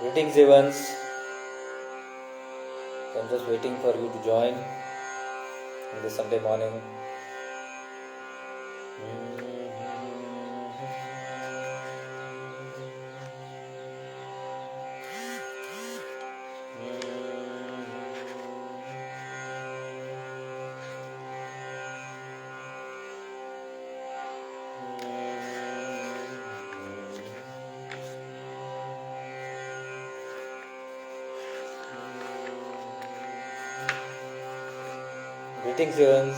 Greetings, Evans. I'm just waiting for you to join on this Sunday morning. Greetings, Evans.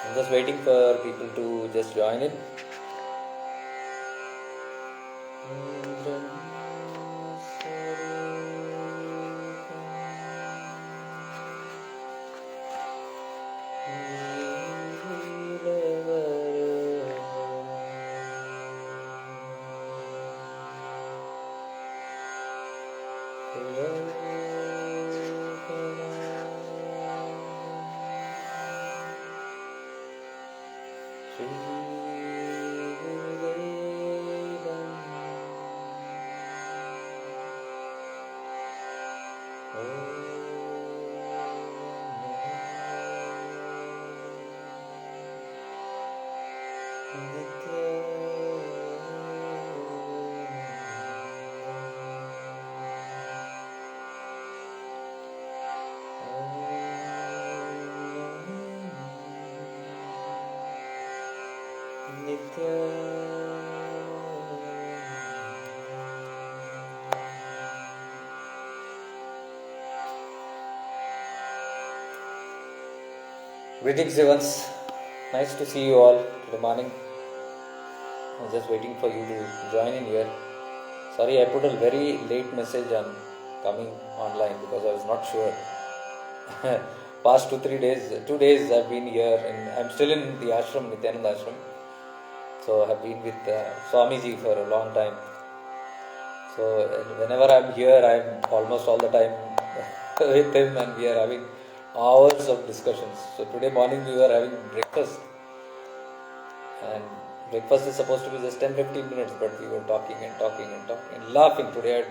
I'm just waiting for people to just join in. Greetings, Evans. Nice to see you all today morning. I'm just waiting for you to join in here. Sorry, I put a very late message on coming online because I was not sure. Past 2 days I've been here, and I'm still in the ashram, Nityananda ashram. So I've been with Swamiji for a long time. So whenever I'm here, I'm almost all the time with him, and we are having hours of discussions. So today morning we were having breakfast, and breakfast is supposed to be just 10-15 minutes, but we were talking and laughing. Today I had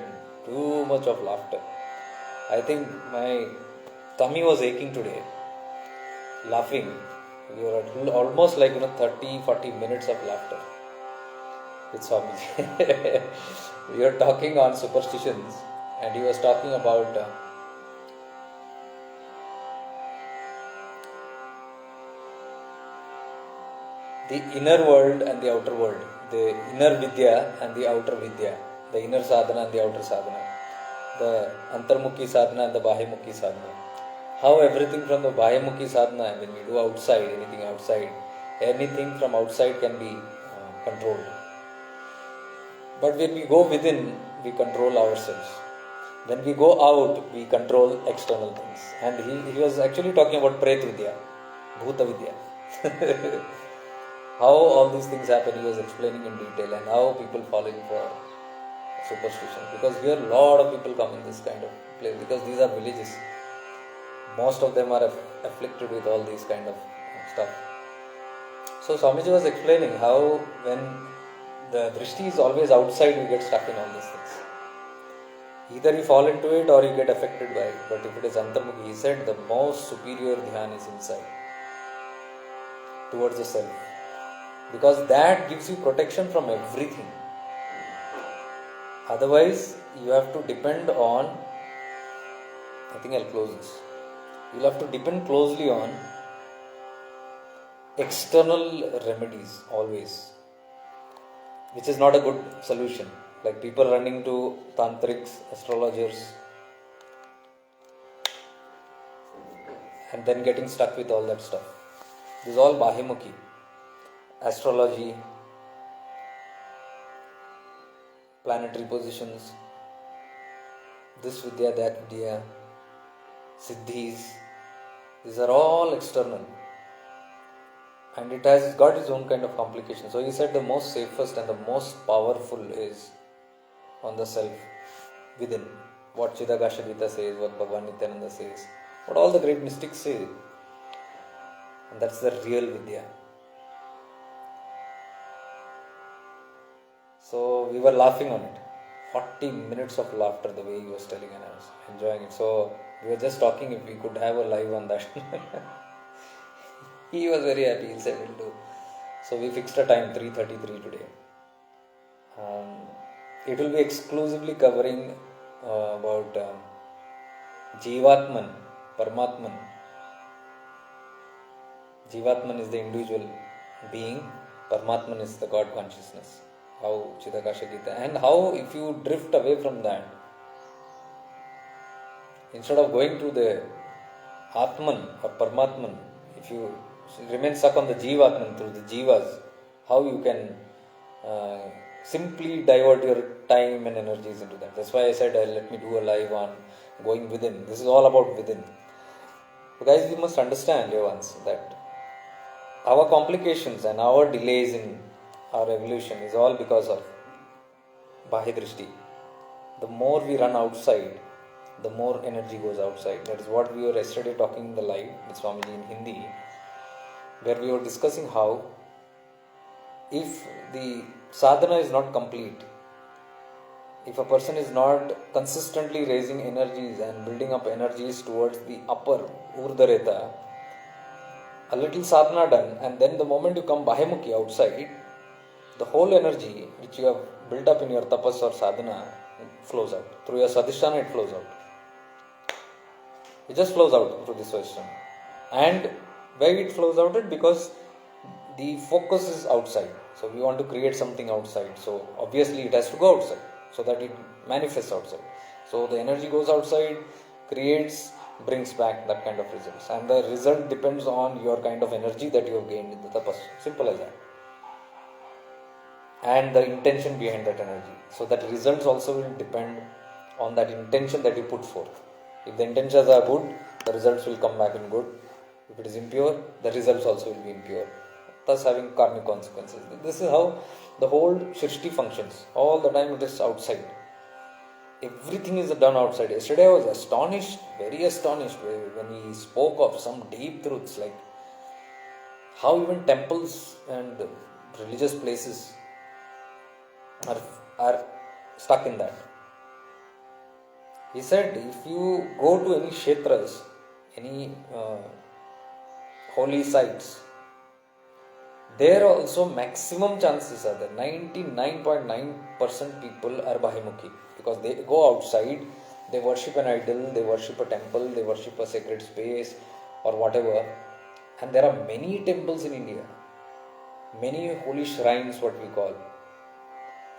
too much of laughter. I think my tummy was aching today, laughing. We were at almost 30-40 minutes of laughter with Swamiji. We were talking on superstitions, and he was talking about the inner world and the outer world, the inner vidya and the outer vidya, the inner sadhana and the outer sadhana, the antarmukhi sadhana and the bahimukhi sadhana. How everything from the bahimukhi sadhana, when we do outside, anything from outside can be controlled. But when we go within, we control ourselves. When we go out, we control external things. And he was actually talking about Pret Vidya, Bhuta Vidya. How all these things happen, he was explaining in detail, and how people fall in for superstition. Because here a lot of people come in this kind of place, because these are villages. Most of them are afflicted with all these kind of stuff. So Swamiji was explaining how when the drishti is always outside, we get stuck in all these things. Either you fall into it or you get affected by it. But if it is antarmukhi, he said the most superior dhyan is inside, towards the self. Because that gives you protection from everything. Otherwise, you have to depend on, I think I'll close this. You'll have to depend closely on external remedies always, which is not a good solution. Like people running to tantrics, astrologers, and then getting stuck with all that stuff. This is all bahimukhi. Astrology, planetary positions, this vidya, that vidya, siddhis, these are all external. And it has got its own kind of complications. So he said the most safest and the most powerful is on the self, within. What Chidakasha Gita says, what Bhagavan Nityananda says, what all the great mystics say. And that's the real vidya. So we were laughing on it. 40 minutes of laughter the way he was telling, and I was enjoying it. So we were just talking if we could have a live on that. He was very happy. He said we'll do. So we fixed a time, 3:33 today. It will be exclusively covering about Jivatman, Paramatman. Jivatman is the individual being, Paramatman is the God consciousness. How Chidakasha Gita, and how if you drift away from that, instead of going to the Atman or Paramatman, if you remain stuck on the Jivatman through the Jivas, how you can simply divert your time and energies into that. That's why I said let me do a live on going within. This is all about within. So guys, we must understand, dear ones, that our complications and our delays in our evolution is all because of Bahidrishti. The more we run outside, the more energy goes outside. That is what we were yesterday talking in the live with Swamiji in Hindi, where we were discussing how if the sadhana is not complete, if a person is not consistently raising energies and building up energies towards the upper Urdhareta, a little sadhana done, and then the moment you come Bahimukhi outside, the whole energy which you have built up in your tapas or sadhana flows out. Through your sadhisthana it flows out. It just flows out through this Vaishnava. And why it flows out? It because the focus is outside. So we want to create something outside. So obviously it has to go outside so that it manifests outside. So the energy goes outside, creates, brings back that kind of results. And the result depends on your kind of energy that you have gained in the tapas. Simple as that. And the intention behind that energy. So that results also will depend on that intention that you put forth. If the intentions are good, the results will come back in good. If it is impure, the results also will be impure, thus having karmic consequences. This is how the whole Shrishti functions. All the time it is outside. Everything is done outside. Yesterday I was astonished, very astonished, when he spoke of some deep truths, like how even temples and religious places are stuck in that. He said, if you go to any kshetras, any holy sites, there also maximum chances are there. 99.9% people are Bahimukhi, because they go outside, they worship an idol, they worship a temple, they worship a sacred space or whatever. And there are many temples in India, many holy shrines, what we call.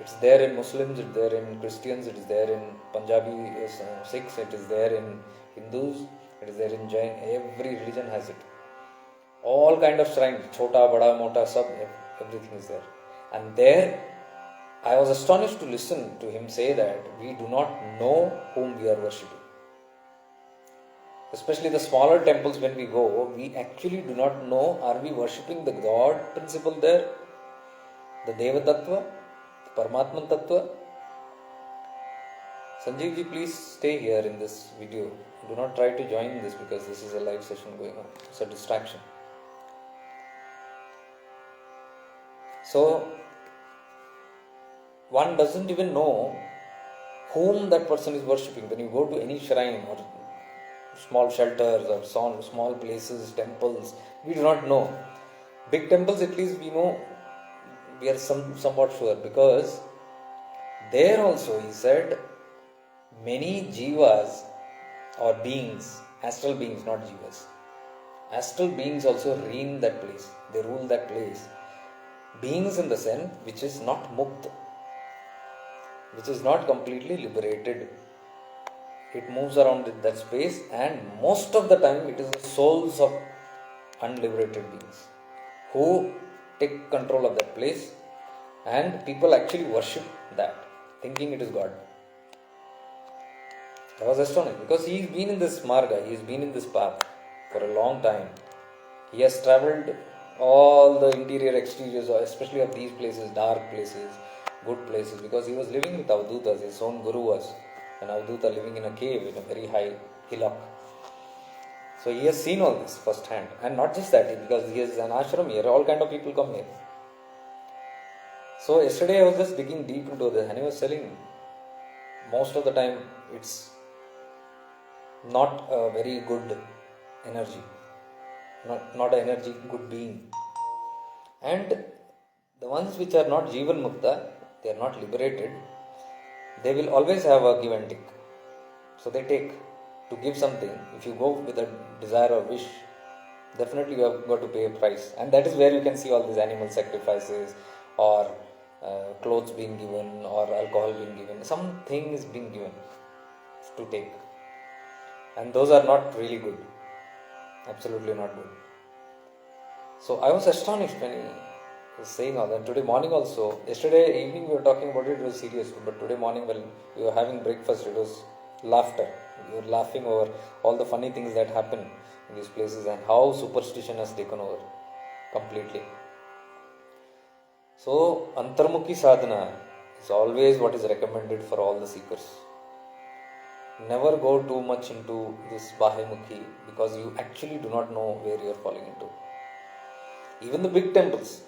It's there in Muslims, it's there in Christians, it is there in Punjabi Sikhs, it is there in Hindus, it is there in Jain. Every religion has it. All kind of shrines, chota, bada, mota, sab, everything is there. And there, I was astonished to listen to him say that we do not know whom we are worshipping. Especially the smaller temples, when we go, we actually do not know, are we worshipping the God principle there? The Deva Tattva? The Paramatman Tattva? Sanjeev ji, please stay here in this video. Do not try to join this because this is a live session going on. It's a distraction. So, one doesn't even know whom that person is worshipping. When you go to any shrine or small shelters or small places, temples, we do not know. Big temples, at least we know, we are somewhat sure, because there also he said many jivas or beings, astral beings, not jivas, astral beings also reign that place, they rule that place. Beings in the sense which is not mukta, which is not completely liberated. It moves around in that space, and most of the time it is the souls of unliberated beings who take control of that place, and people actually worship that, thinking it is God. I was astonished because he's been in this marga, he's been in this path for a long time. He has travelled all the interior exteriors, especially of these places, dark places, good places, because he was living with Avdutas, his own guru was an Avduta living in a cave in a very high hillock. So he has seen all this first hand. And not just that, because he has an ashram here, all kind of people come here. So yesterday I was just digging deep into this, and he was telling most of the time it's not a very good energy, not an energy good being. And the ones which are not Jivan Mukta, they are not liberated, they will always have a give and take. So they take to give something. If you go with a desire or wish, definitely you have got to pay a price. And that is where you can see all these animal sacrifices, or clothes being given, or alcohol being given. Something is being given to take. And those are not really good. Absolutely not good. So I was astonished when he was saying all that. Today morning also, yesterday evening we were talking about it, it was serious. But today morning when we were having breakfast, it was laughter. We were laughing over all the funny things that happen in these places and how superstition has taken over completely. So Antarmukhi sadhana is always what is recommended for all the seekers. Never go too much into this Bahimukhi, because you actually do not know where you are falling into. Even the big temples,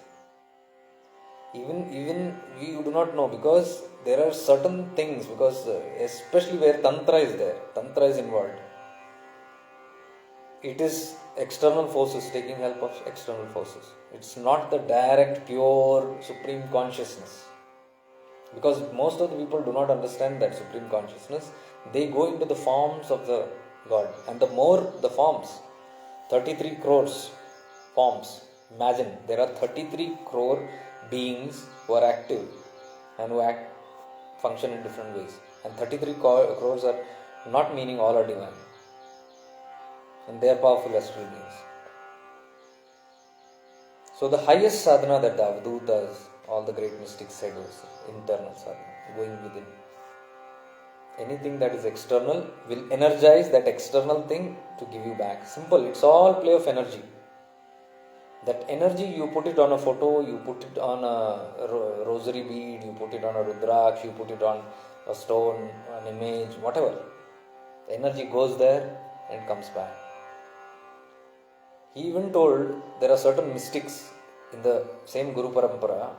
even you do not know, because there are certain things, because especially where Tantra is there, Tantra is involved. It is external forces taking help of external forces. It's not the direct, pure, supreme consciousness. Because most of the people do not understand that supreme consciousness. They go into the forms of the God. And the more the forms, 33 crores forms. Imagine, there are 33 crore beings who are active and who function in different ways. And 33 crores are not meaning all are divine. And they are powerful astral beings. So the highest sadhana that the Avadhutas, all the great mystics said, was internal sadhana, going within. Anything that is external will energize that external thing to give you back. Simple, it's all play of energy. That energy, you put it on a photo, you put it on a rosary bead, you put it on a rudraksh, you put it on a stone, an image, whatever. The energy goes there and comes back. He even told there are certain mystics in the same Guru Parampara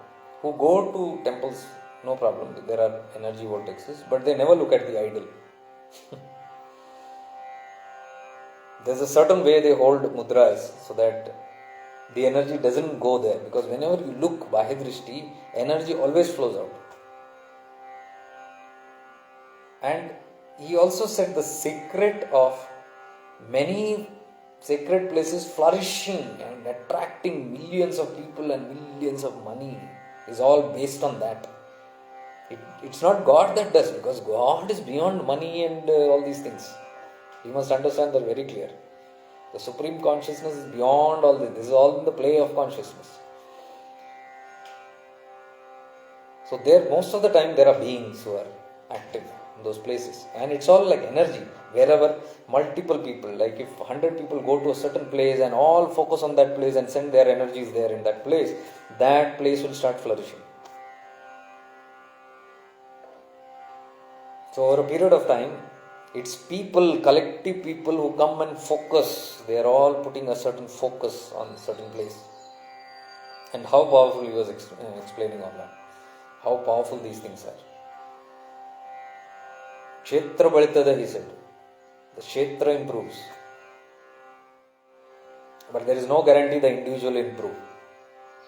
who go to temples, no problem, there are energy vortexes, but they never look at the idol. There's a certain way they hold mudras so that the energy doesn't go there, because whenever you look Bahidrishti, energy always flows out. And he also said the secret of many sacred places flourishing and attracting millions of people and millions of money is all based on that. It's not God that does, because God is beyond money and all these things. You must understand that very clear. The supreme consciousness is beyond all this. This is all in the play of consciousness. So there, most of the time, there are beings who are active in those places. And it's all like energy. Wherever multiple people, like if 100 people go to a certain place and all focus on that place and send their energies there in that place will start flourishing. So over a period of time, it's people, collective people who come and focus. They are all putting a certain focus on a certain place. And how powerful he was explaining all that. How powerful these things are. Kshetra Balitada, he said. The Kshetra improves. But there is no guarantee the individual will improve.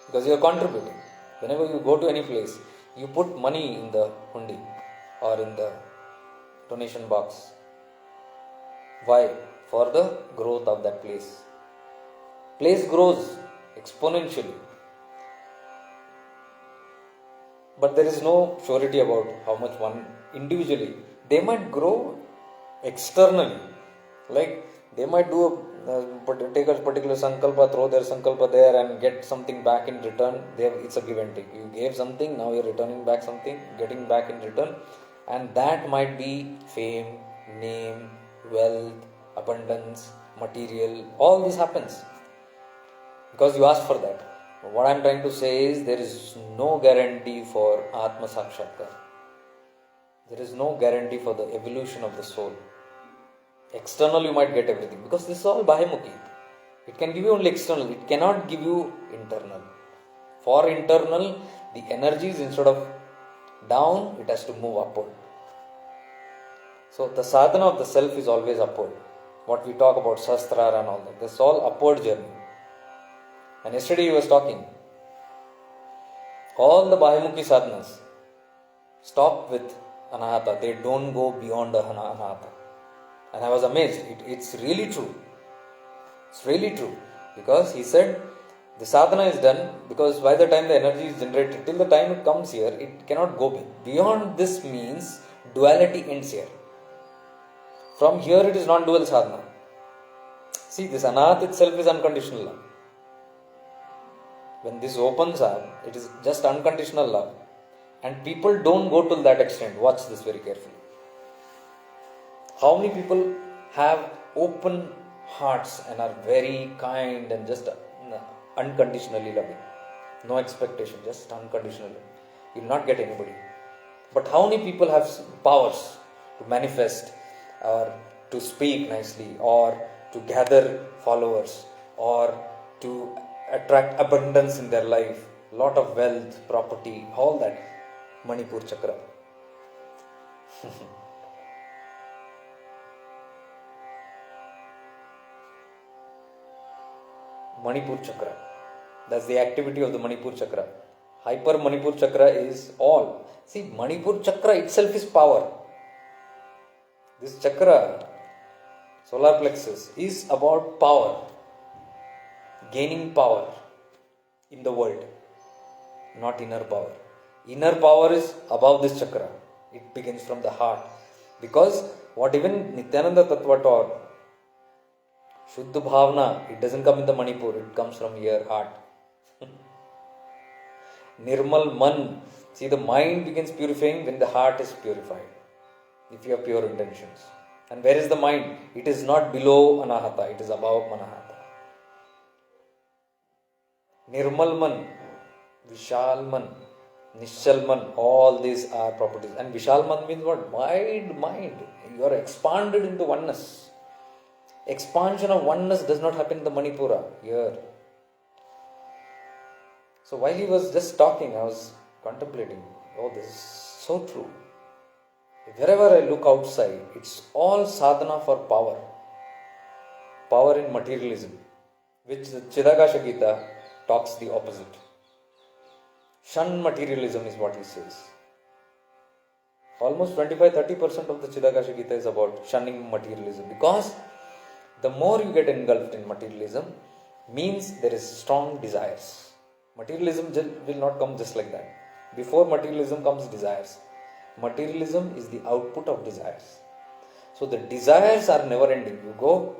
Because you are contributing. Whenever you go to any place, you put money in the hundi or in the donation box. Why? For the growth of that place. Place grows exponentially. But there is no surety about how much one individually. They might grow externally. Like they might take a particular sankalpa, throw their sankalpa there and get something back in return. It's a give and take. You gave something, now you're returning back something, getting back in return. And that might be fame, name, wealth, abundance, material. All this happens because you asked for that. What I am trying to say is there is no guarantee for Atma Sakshatkar. There is no guarantee for the evolution of the soul. External you might get everything because this is all Bahimukhi. It can give you only external. It cannot give you internal. For internal, The energies, instead of down, it has to move upward. So the sadhana of the self is always upward. What we talk about Sahasrara and all that, this is all upward journey. And yesterday he was talking, all the Bahimukhi sadhanas stop with Anahata. They don't go beyond the Anahata. And I was amazed. It's really true. It's really true. Because he said the sadhana is done, because by the time the energy is generated, till the time it comes here, it cannot go beyond. This means duality ends here. From here it is non-dual sadhana. See, this Anahat itself is unconditional love. When this opens up, it is just unconditional love. And people don't go to that extent. Watch this very carefully. How many people have open hearts and are very kind and just unconditionally loving? No expectation, just unconditionally. You will not get anybody. But how many people have powers to manifest, or to speak nicely, or to gather followers, or to attract abundance in their life, lot of wealth, property, all that? Manipur Chakra. Manipur Chakra. That's the activity of the Manipur Chakra. Hyper Manipur Chakra is all. See, Manipur Chakra itself is power. This chakra, solar plexus, is about power. Gaining power in the world, not inner power. Inner power is above this chakra. It begins from the heart. Because what even Nityananda Tattva taught, Shuddha Bhavana, it doesn't come in the Manipur, it comes from your heart. Nirmal Man, see, the mind begins purifying when the heart is purified. If you have pure intentions. And where is the mind? It is not below Anahata, it is above Manahata. Nirmal Man, Vishal Man, Nishchal Man, all these are properties. And Vishal Man means what? Wide mind. You are expanded into oneness. Expansion of oneness does not happen in the Manipura here. So while he was just talking, I was contemplating, oh, this is so true. Wherever I look outside, it's all sadhana for power. Power in materialism, which the Chidakasha Gita talks the opposite. Shun materialism is what he says. Almost 25-30% of the Chidakasha Gita is about shunning materialism, because the more you get engulfed in materialism, means there is strong desires. Materialism will not come just like that. Before materialism comes desires. Materialism is the output of desires. So the desires are never ending. You go,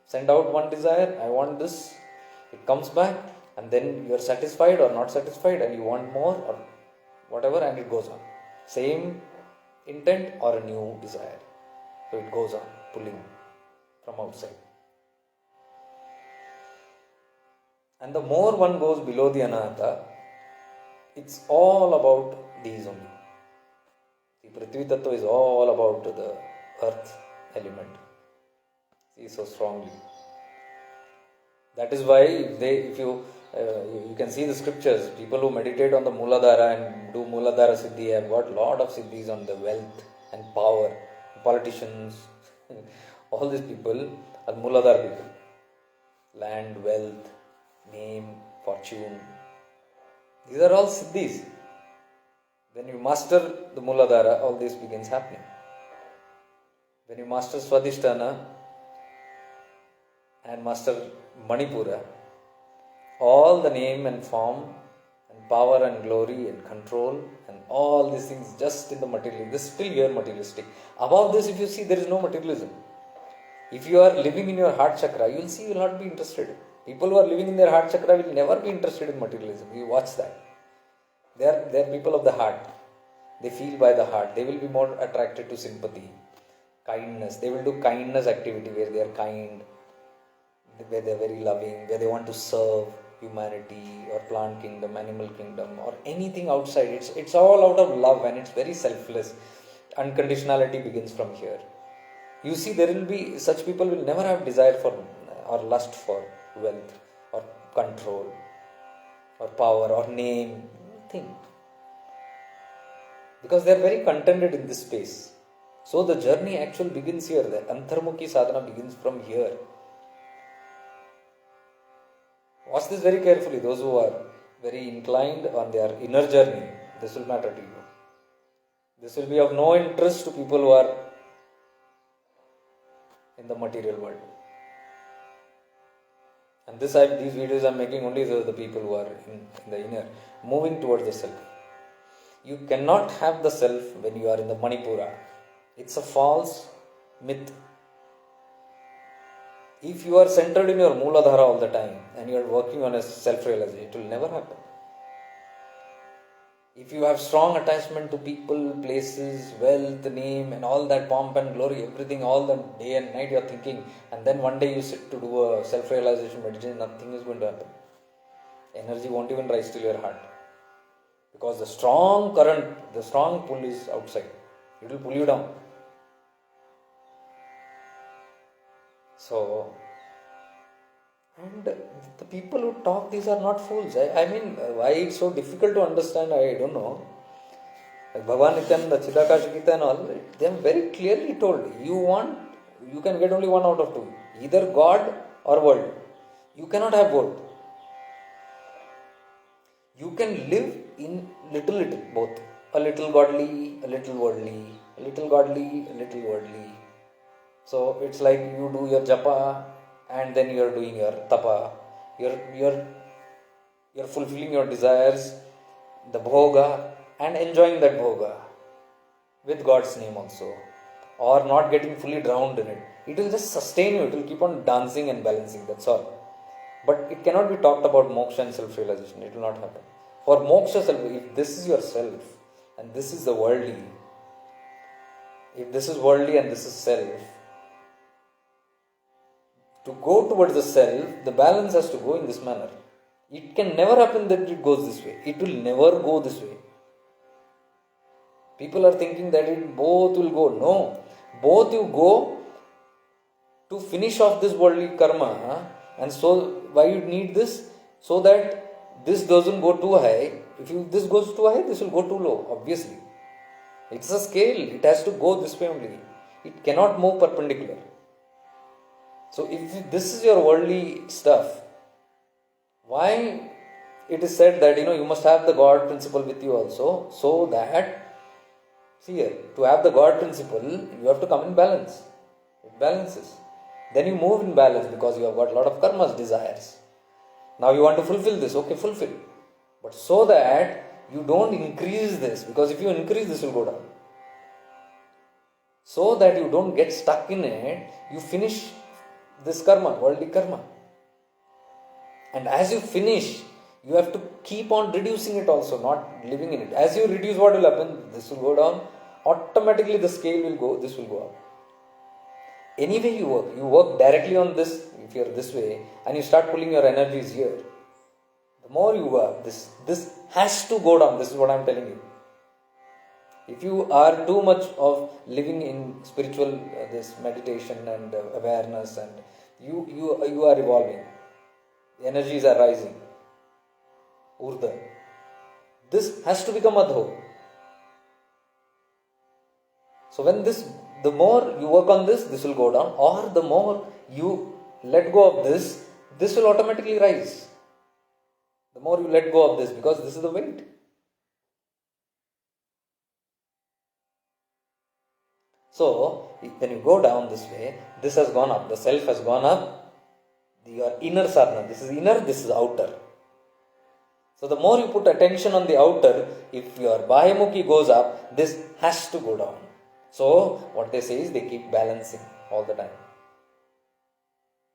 send out one desire, I want this, it comes back, and then you are satisfied or not satisfied, and you want more or whatever, and it goes on. Same intent or a new desire. So it goes on, pulling from outside. And the more one goes below the Anahata, it's all about these only. The Prithvi Tattva is all about the earth element. See, so strongly. That is why if you can see the scriptures, people who meditate on the Mooladhara and do Mooladhara Siddhi have got lot of Siddhis on the wealth and power. Politicians, all these people are Mooladhara people. Land, wealth, name, fortune. These are all Siddhis. When you master the Mooladhara, all this begins happening. When you master Swadhisthana and master Manipura, all the name and form and power and glory and control and all these things just in the material, this is still here materialistic. Above this, if you see, there is no materialism. If you are living in your heart chakra, you will see you will not be interested. People who are living in their heart chakra will never be interested in materialism. You watch that. They are people of the heart. They feel by the heart. They will be more attracted to sympathy, kindness. They will do kindness activity where they are kind, where they are very loving, where they want to serve humanity or plant kingdom, animal kingdom, or anything outside. It's all out of love, and it's very selfless. Unconditionality begins from here. You see, there will be such people will never have desire for or lust for wealth or control or power or name. Nothing. because they are very contented in this space. So the journey actually begins here. The Antarmukhi sadhana begins from here. Watch this very carefully. Those who are very inclined on their inner journey, this will matter to you. This will be of no interest to people who are in the material world. And these videos I am making only for the people who are in the inner, moving towards the self. You cannot have the self when you are in the Manipura. It's a false myth. If you are centered in your Mooladhara all the time and you are working on a self-realization, it will never happen. If you have strong attachment to people, places, wealth, name and all that pomp and glory, everything, all the day and night you are thinking, and then one day you sit to do a self-realization meditation, nothing is going to happen. Energy won't even rise till your heart. Because the strong current, the strong pull is outside. It will pull you down. So, and the people who talk, these are not fools. I mean, why it's so difficult to understand, I don't know. Like Bhagavan Nityananda, Chidakash Gita and all, they are very clearly told, you can get only one out of two. Either God or world. You cannot have both. You can live in little, both. A little godly, a little worldly. A little godly, a little worldly. So it's like you do your japa and then you are doing your tapa. You're fulfilling your desires, the bhoga, and enjoying that bhoga with God's name also. Or not getting fully drowned in it. It will just sustain you. It will keep on dancing and balancing. That's all. But it cannot be talked about moksha and self-realization. It will not happen. For moksha, if this is your self and this is the worldly, if this is worldly and this is self, to go towards the self, the balance has to go in this manner. It can never happen that it goes this way. It will never go this way. People are thinking that both will go. No. Both you go to finish off this worldly karma. And so, why you need this? So that this doesn't go too high. If this goes too high, this will go too low, obviously. It's a scale. It has to go this way only. It cannot move perpendicular. So if this is your worldly stuff, why it is said that you must have the God principle with you also, so that, see here, to have the God principle, you have to come in balance. It balances. Then you move in balance because you have got a lot of karmas, desires. Now you want to fulfill this, okay, fulfill. But so that you don't increase this, because if you increase this will go down. So that you don't get stuck in it, you finish this karma, worldly karma. And as you finish, you have to keep on reducing it also, not living in it. As you reduce, what will happen? This will go down. Automatically the scale will go, this will go up. Anyway you work directly on this, if you are this way, and you start pulling your energies here. The more you work, this has to go down. This is what I am telling you. If you are too much of living in spiritual, this meditation and awareness, and you are evolving, the energies are rising, Urdha, this has to become Adho. So when the more you work on this will go down, or the more you let go of this will automatically rise. The more you let go of this, because this is the weight. So, when you go down this way, this has gone up, the self has gone up, your inner sadhana, this is inner, this is outer. So, the more you put attention on the outer, if your Bahayamukhi goes up, this has to go down. So, what they say is they keep balancing all the time.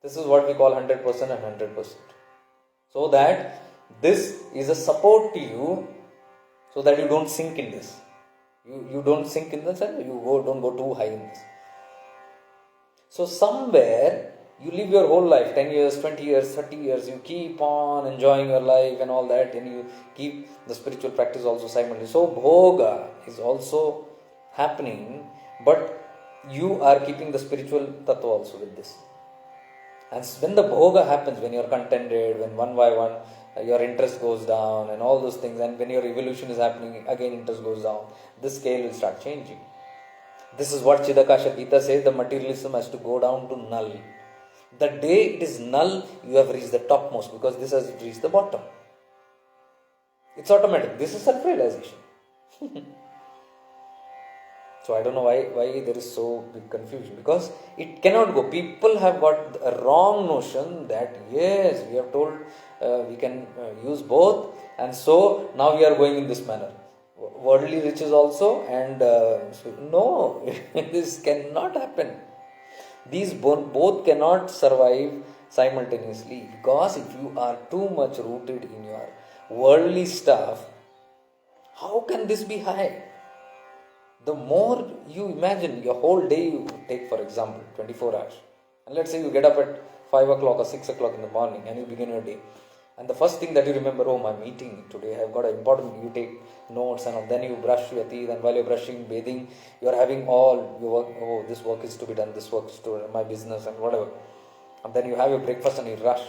This is what we call 100% and 100%. So that this is a support to you, so that you don't sink in this. You don't sink in the sense, don't go too high in this. So somewhere you live your whole life, 10 years, 20 years, 30 years, you keep on enjoying your life and all that, and you keep the spiritual practice also simultaneously. So bhoga is also happening, but you are keeping the spiritual tattva also with this. And when the bhoga happens, when you are contented, when one by one your interest goes down and all those things, and when your evolution is happening, again interest goes down, the scale will start changing. This is what Chidakasha Gita says, the materialism has to go down to null. The day it is null, you have reached the topmost, because this has reached the bottom. It's automatic. This is self-realization. So I don't know why there is so big confusion, because it cannot go. People have got a wrong notion that yes, we have told we can use both, and so now we are going in this manner. Worldly riches also, and no, this cannot happen. These both cannot survive simultaneously, because if you are too much rooted in your worldly stuff, how can this be high? The more you imagine, your whole day you take, for example, 24 hours, and let's say you get up at 5 o'clock or 6 o'clock in the morning and you begin your day, and the first thing that you remember, oh, my meeting today, I have got an important, you take notes, and then you brush your teeth, and while you're brushing, bathing, you are having all your work, oh, this work is to be done, this work is to be done, my business and whatever, and then you have your breakfast and you rush.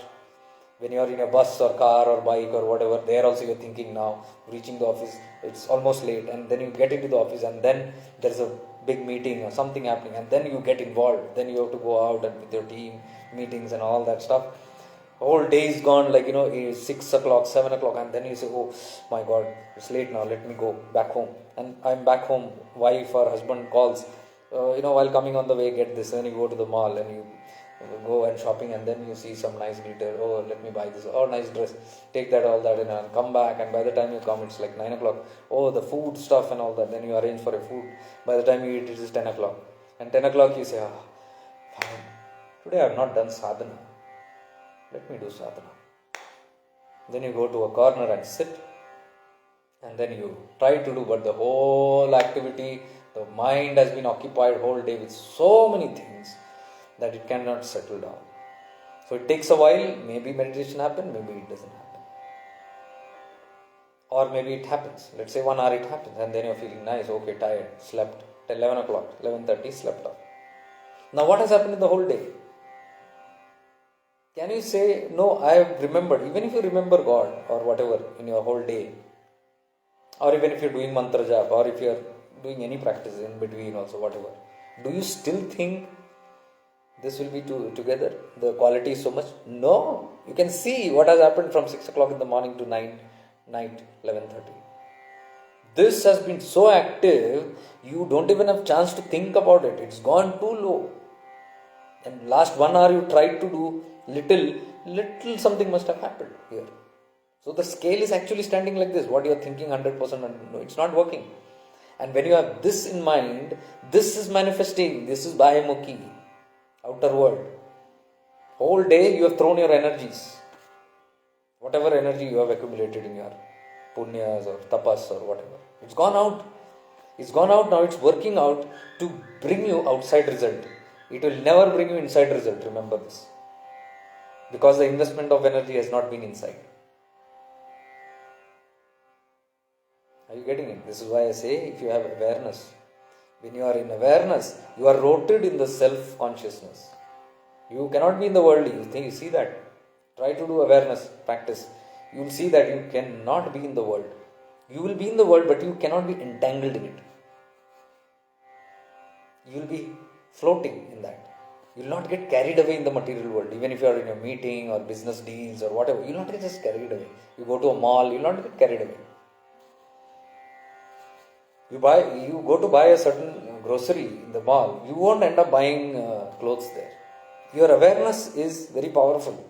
When you are in a bus or car or bike or whatever, there also you're thinking now, reaching the office, it's almost late, and then you get into the office, and then there's a big meeting or something happening, and then you get involved, then you have to go out and with your team, meetings and all that stuff. Whole day is gone, like, 6 o'clock, 7 o'clock, and then you say, oh my God, it's late now, let me go back home. And I'm back home, wife or husband calls, while coming on the way, get this, and then you go to the mall and you go and shopping, and then you see some nice glitter, oh, let me buy this, oh, nice dress, take that, all that, and come back, and by the time you come, it's like 9 o'clock, oh, the food stuff and all that, then you arrange for a food, by the time you eat, it is 10 o'clock, and 10 o'clock you say, fine, today I have not done sadhana, let me do sadhana. Then you go to a corner and sit, and then you try to do, but the whole activity, the mind has been occupied whole day with so many things that it cannot settle down. So it takes a while, maybe meditation happens, maybe it doesn't happen. Or maybe it happens, let's say 1 hour it happens, and then you're feeling nice, okay, tired, slept, till 11 o'clock, 11:30, slept off. Now what has happened in the whole day? Can you say, no, I have remembered, even if you remember God or whatever in your whole day, or even if you're doing mantra jap, or if you're doing any practice in between also, whatever, do you still think this will be together? The quality is so much? No. You can see what has happened from 6 o'clock in the morning to night 11:30. This has been so active, you don't even have chance to think about it. It's gone too low. And last 1 hour you tried to do little something must have happened here. So the scale is actually standing like this. What you are thinking 100%, no, it's not working. And when you have this in mind, this is manifesting. This is Bahimukhi, outer world. Whole day you have thrown your energies. Whatever energy you have accumulated in your punyas or tapas or whatever. It's gone out. It's gone out now. It's working out to bring you outside result. It will never bring you inside result. Remember this. Because the investment of energy has not been inside. Are you getting it? This is why I say, if you have awareness, when you are in awareness, you are rooted in the self-consciousness. You cannot be in the world. You see that. Try to do awareness practice. You will see that you cannot be in the world. You will be in the world, but you cannot be entangled in it. You will be floating in that. You will not get carried away in the material world. Even if you are in a meeting or business deals or whatever, you will not get just carried away. You go to a mall, you will not get carried away. You go to buy a certain grocery in the mall, you won't end up buying clothes there. Your awareness is very powerful.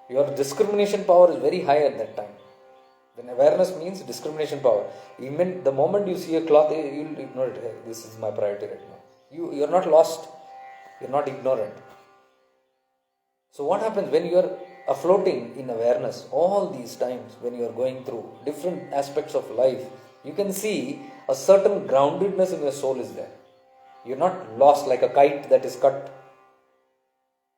Your discrimination power is very high at that time. When awareness means discrimination power. Even the moment you see a cloth, you will ignore it. Hey, this is my priority right now. You are not lost. You are not ignorant. So what happens when you are floating in awareness all these times, when you are going through different aspects of life, you can see a certain groundedness in your soul is there. You are not lost like a kite that is cut.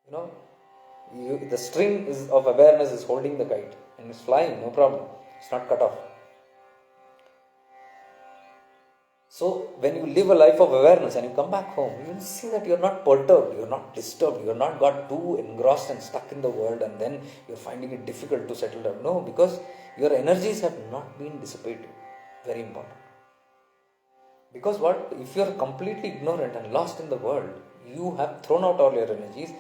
The string of awareness is holding the kite and it's flying, no problem. It's not cut off. So when you live a life of awareness and you come back home, you will see that you're not perturbed, you're not disturbed, you're not got too engrossed and stuck in the world and then you're finding it difficult to settle down. No, because your energies have not been dissipated. Very important. Because what? If you're completely ignorant and lost in the world, you have thrown out all your energies.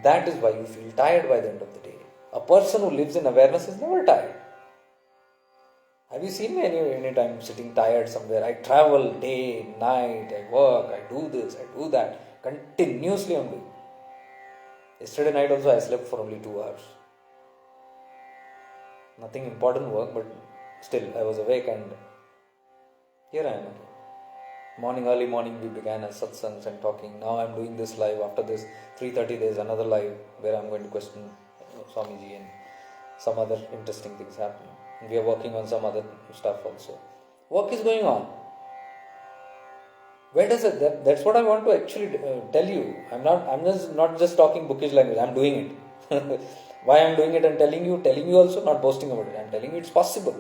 That is why you feel tired by the end of the day. A person who lives in awareness is never tired. Have you seen me any time sitting tired somewhere? I travel day, night, I work, I do this, I do that. Continuously I'm doing. Yesterday night also I slept for only 2 hours. Nothing important work, but still I was awake and here I am again. Early morning we began as satsangs and talking. Now I'm doing this live. After this 3:30 there's another live where I'm going to question Swamiji and some other interesting things happening. We are working on some other stuff also. Work is going on. Where does it? That's what I want to actually tell you. I'm just not just talking bookish language. I'm doing it. Why I'm doing it and telling you also, not boasting about it. I'm telling you it's possible.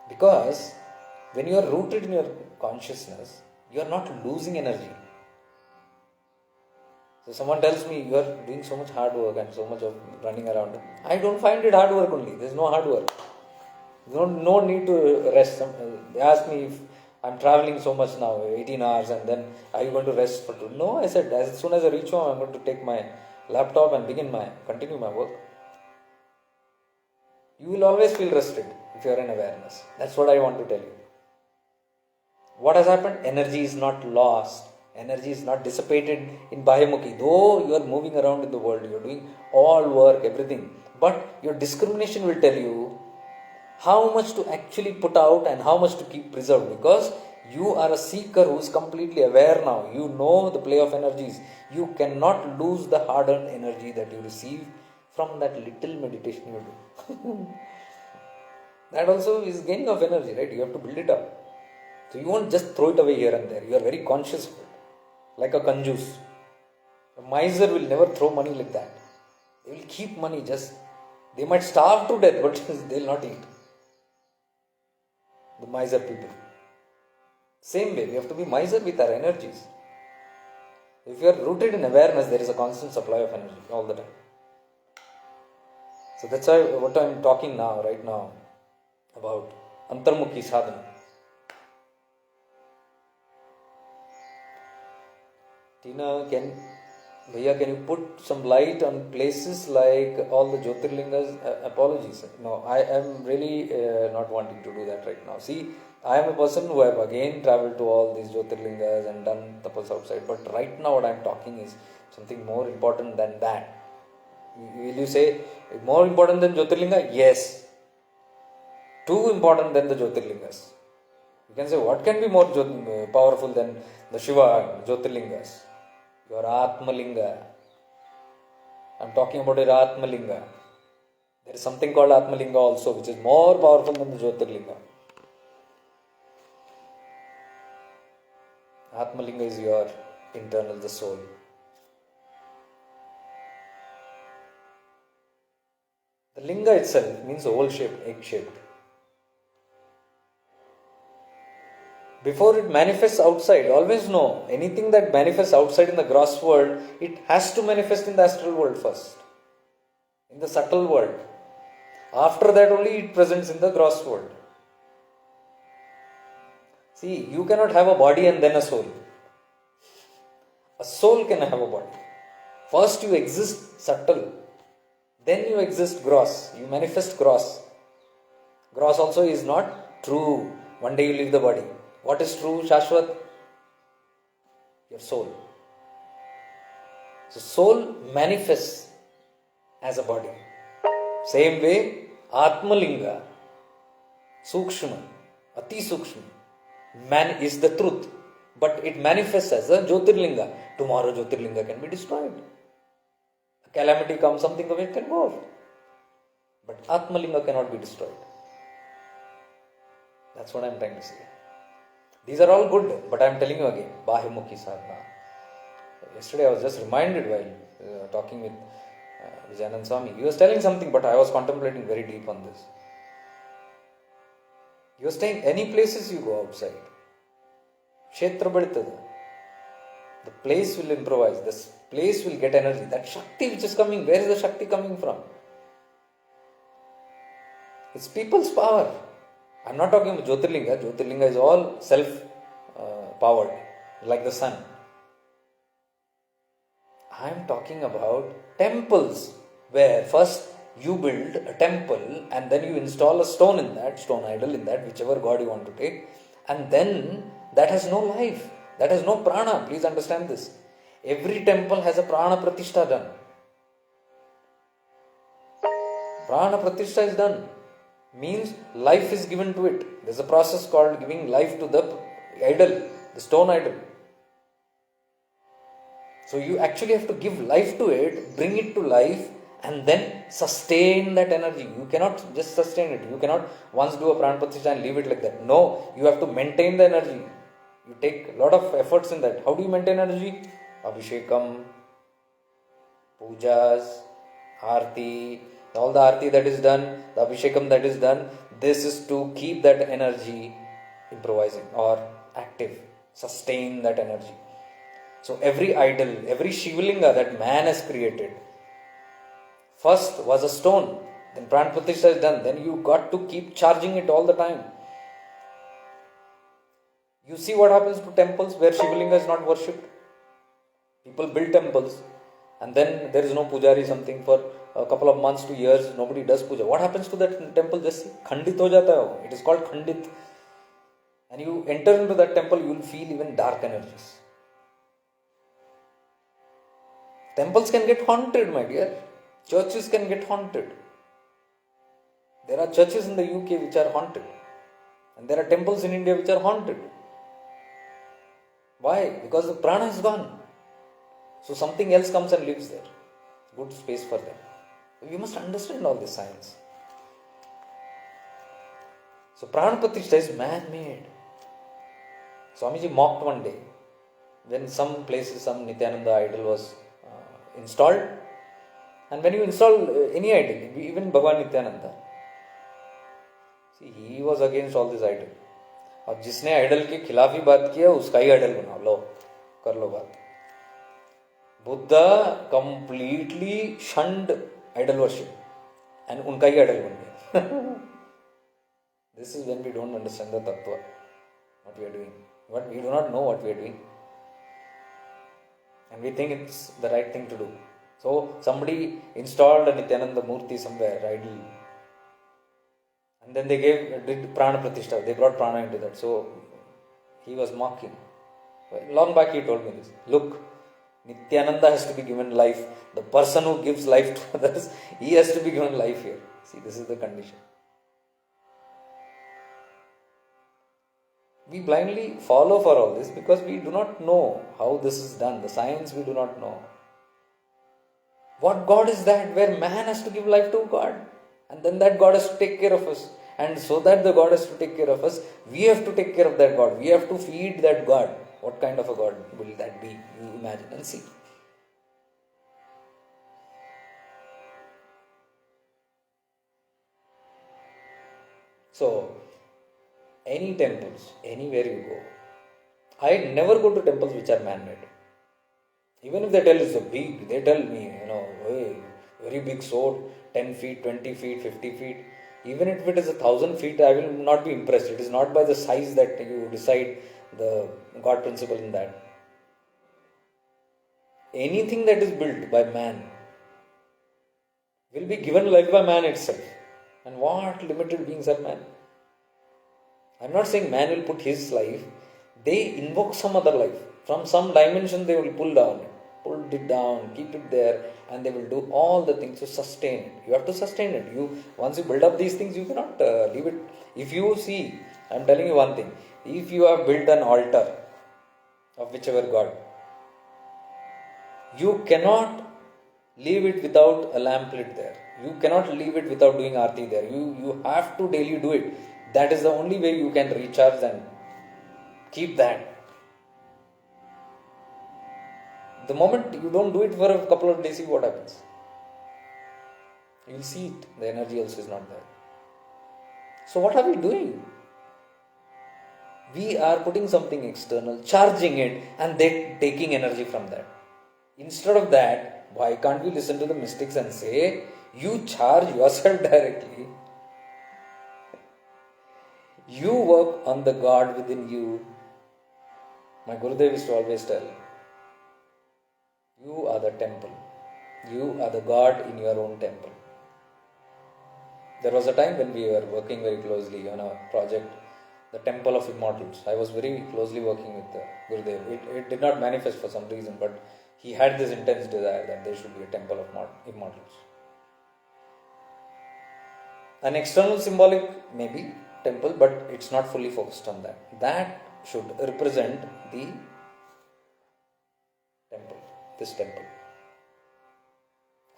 Because when you are rooted in your consciousness, you are not losing energy. So someone tells me you are doing so much hard work and so much of running around. I don't find it hard work only. There's no hard work. No need to rest. They ask me if I'm traveling so much now, 18 hours, and then are you going to rest for 2? No, I said as soon as I reach home, I'm going to take my laptop and continue my work. You will always feel rested if you are in awareness. That's what I want to tell you. What has happened? Energy is not lost. Energy is not dissipated in Bahimukhi. Though you are moving around in the world, you are doing all work, everything. But your discrimination will tell you how much to actually put out and how much to keep preserved. Because you are a seeker who is completely aware now. You know the play of energies. You cannot lose the hard-earned energy that you receive from that little meditation you do. That also is gaining of energy, right? You have to build it up. So you won't just throw it away here and there. You are very conscious of it. Like a kanjus. A miser will never throw money like that. They will keep money they might starve to death, but they will not eat. The miser people. Same way, we have to be miser with our energies. If you are rooted in awareness, there is a constant supply of energy all the time. So that's why what I am talking right now, about Antarmukhi sadhana. Tina, can you put some light on places like all the Jyotirlingas? Apologies. No, I am really not wanting to do that right now. See, I am a person who have again traveled to all these Jyotirlingas and done tapas outside. But right now what I am talking is something more important than that. Will you say more important than Jyotirlinga? Yes. Too important than the Jyotirlingas. You can say what can be more powerful than the Shiva Jyotirlingas? Your Atmalinga. I'm talking about your Atmalinga. There is something called Atmalinga also, which is more powerful than the Jyotirlinga. Atmalinga is your internal, the soul. The linga itself means oval-shaped, egg-shaped. Before it manifests outside, always know, anything that manifests outside in the gross world, it has to manifest in the astral world first. In the subtle world. After that only it presents in the gross world. See, you cannot have a body and then a soul. A soul can have a body. First you exist subtle. Then you exist gross. You manifest gross. Gross also is not true. One day you leave the body. What is true, Shashwat? Your soul. So soul manifests as a body. Same way, Atmalinga, Sukshma, Ati Sukshma, man is the truth. But it manifests as a Jyotirlinga. Tomorrow Jyotirlinga can be destroyed. A calamity comes, something of it can go off. But Atmalinga cannot be destroyed. That's what I am trying to say. These are all good, but I am telling you again, Bahimukhi sadhana. Yesterday I was just reminded while talking with Vijayanand Swami. He was telling something, but I was contemplating very deep on this. You're staying any places you go outside. Kshetra ಬೆಳೀತದೆ. The place will improvise. This place will get energy. That Shakti which is coming, where is the Shakti coming from? It's people's power. I'm not talking about Jyotirlinga. Jyotirlinga is all self-powered, like the sun. I'm talking about temples, where first you build a temple and then you install a stone in that, stone idol in that, whichever god you want to take, and then that has no life, that has no prana. Please understand this. Every temple has a prana pratishtha done. Prana pratishtha is done. Means life is given to it. There's a process called giving life to the idol, the stone idol. So you actually have to give life to it, bring it to life, and then sustain that energy. You cannot just sustain it. You cannot once do a prana pratishtha and leave it like that. No, you have to maintain the energy. You take a lot of efforts in that. How do you maintain energy? Abhishekam, pujas, aarti, all the aarti that is done, the abhishekam that is done, this is to keep that energy improvising or active, sustain that energy. So every idol, every Shivlinga that man has created, first was a stone, then prana pratishtha is done, then you got to keep charging it all the time. You see what happens to temples where Shivlinga is not worshipped. People build temples and then there is no pujari, something for a couple of months to years, nobody does puja. What happens to that temple? Just khandit ho jata hai. It is called khandit. And you enter into that temple, you will feel even dark energies. Temples can get haunted, my dear. Churches can get haunted. There are churches in the UK which are haunted. And there are temples in India which are haunted. Why? Because the prana is gone. So something else comes and lives there. Good space for them. You must understand all this science. So prana pratishtha is man-made. Swamiji mocked one day when some places, some Nityananda idol was installed. And when you install any idol, even Bhagwan Nityananda, see, he was against all this idol. अब जिसने idol के खिलाफ ही बात किया उसका ही idol बनाओ, लो कर लो बात. Buddha completely shunned idol worship and उनका ही आइडल बन गया. This is when we don't understand the tattva, what we are doing. What we do not know what we are doing, and we think it's the right thing to do. So somebody installed a Nityananda Murti somewhere, idol, and then they did prana pratishtha. They brought prana into that. So he was mocking. Long back he told me this. Look, Nityananda has to be given life. The person who gives life to others, he has to be given life here. See, this is the condition. We blindly follow for all this because we do not know how this is done. The science we do not know. What God is that where man has to give life to God? And then that God has to take care of us. And so that the God has to take care of us, we have to take care of that God. We have to feed that God. What kind of a God will that be? You imagine and see. So, any temples, anywhere you go, I never go to temples which are man-made. Even if they tell it's a big, they tell me, hey, very big sword, 10 feet, 20 feet, 50 feet. Even if it is 1,000 feet, I will not be impressed. It is not by the size that you decide the God principle in that. Anything that is built by man will be given life by man itself. And what limited beings are man? I am not saying man will put his life. They invoke some other life. From some dimension they will pull it down, keep it there, and they will do all the things to sustain it. You have to sustain it. Once you build up these things, you cannot leave it. If you see, I am telling you one thing. If you have built an altar of whichever God, you cannot leave it without a lamp lit there. You cannot leave it without doing aarti there. You have to daily do it. That is the only way you can recharge and keep that. The moment you don't do it for a couple of days, see what happens. You will see it. The energy also is not there. So what are we doing? We are putting something external, charging it, and then taking energy from that. Instead of that, why can't we listen to the mystics and say, you charge yourself directly? You work on the God within you. My Gurudev used to always tell, you are the temple. You are the God in your own temple. There was a time when we were working very closely on a project, the Temple of Immortals. I was very closely working with Gurudev. It did not manifest for some reason, but he had this intense desire that there should be a Temple of Immortals. An external symbolic, maybe, temple, but it's not fully focused on that. That should represent the temple, this temple.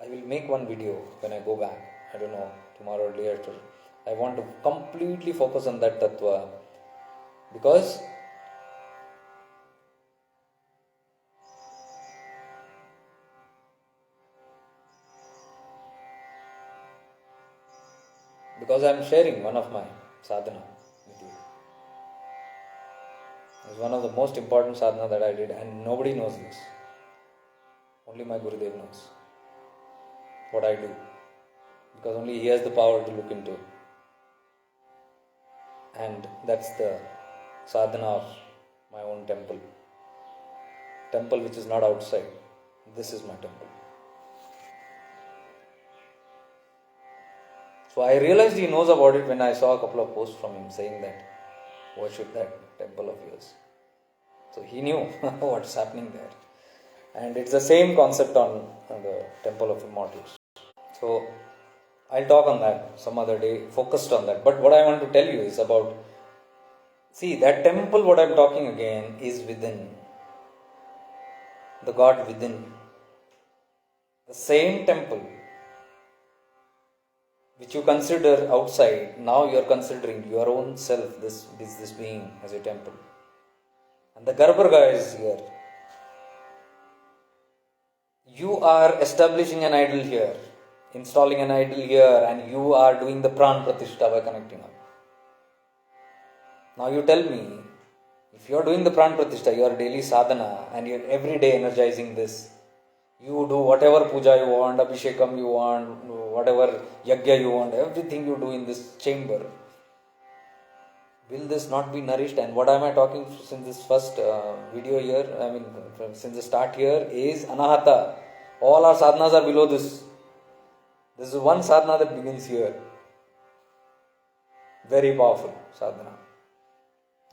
I will make one video when I go back, I don't know, tomorrow or later. I want to completely focus on that tattva, because I am sharing one of my sadhana with you. It's one of the most important sadhana that I did, and nobody knows this. Only my Gurudev knows what I do, because only he has the power to look into. And that's the sadhana of my own temple. Temple which is not outside. This is my temple. So I realized he knows about it when I saw a couple of posts from him saying that, worship that temple of yours. So he knew what's happening there. And it's the same concept on the Temple of Immortals. So I'll talk on that some other day, focused on that. But what I want to tell you is about, see, that temple, what I'm talking again, is within. The God within. The same temple which you consider outside, now you are considering your own self, this being, as a temple. And the Garbhagriha is here. You are establishing an idol here, installing an idol here, and you are doing the Pran Pratishtha by connecting up. Now you tell me, if you are doing the Pran Pratishtha, your daily sadhana, and you are every day energizing this, you do whatever puja you want, abhishekam you want, whatever yajna you want, everything you do in this chamber, will this not be nourished? And what am I talking since this first video here, since the start here, is anahata. All our sadhanas are below this. This is one sadhana that begins here. Very powerful sadhana.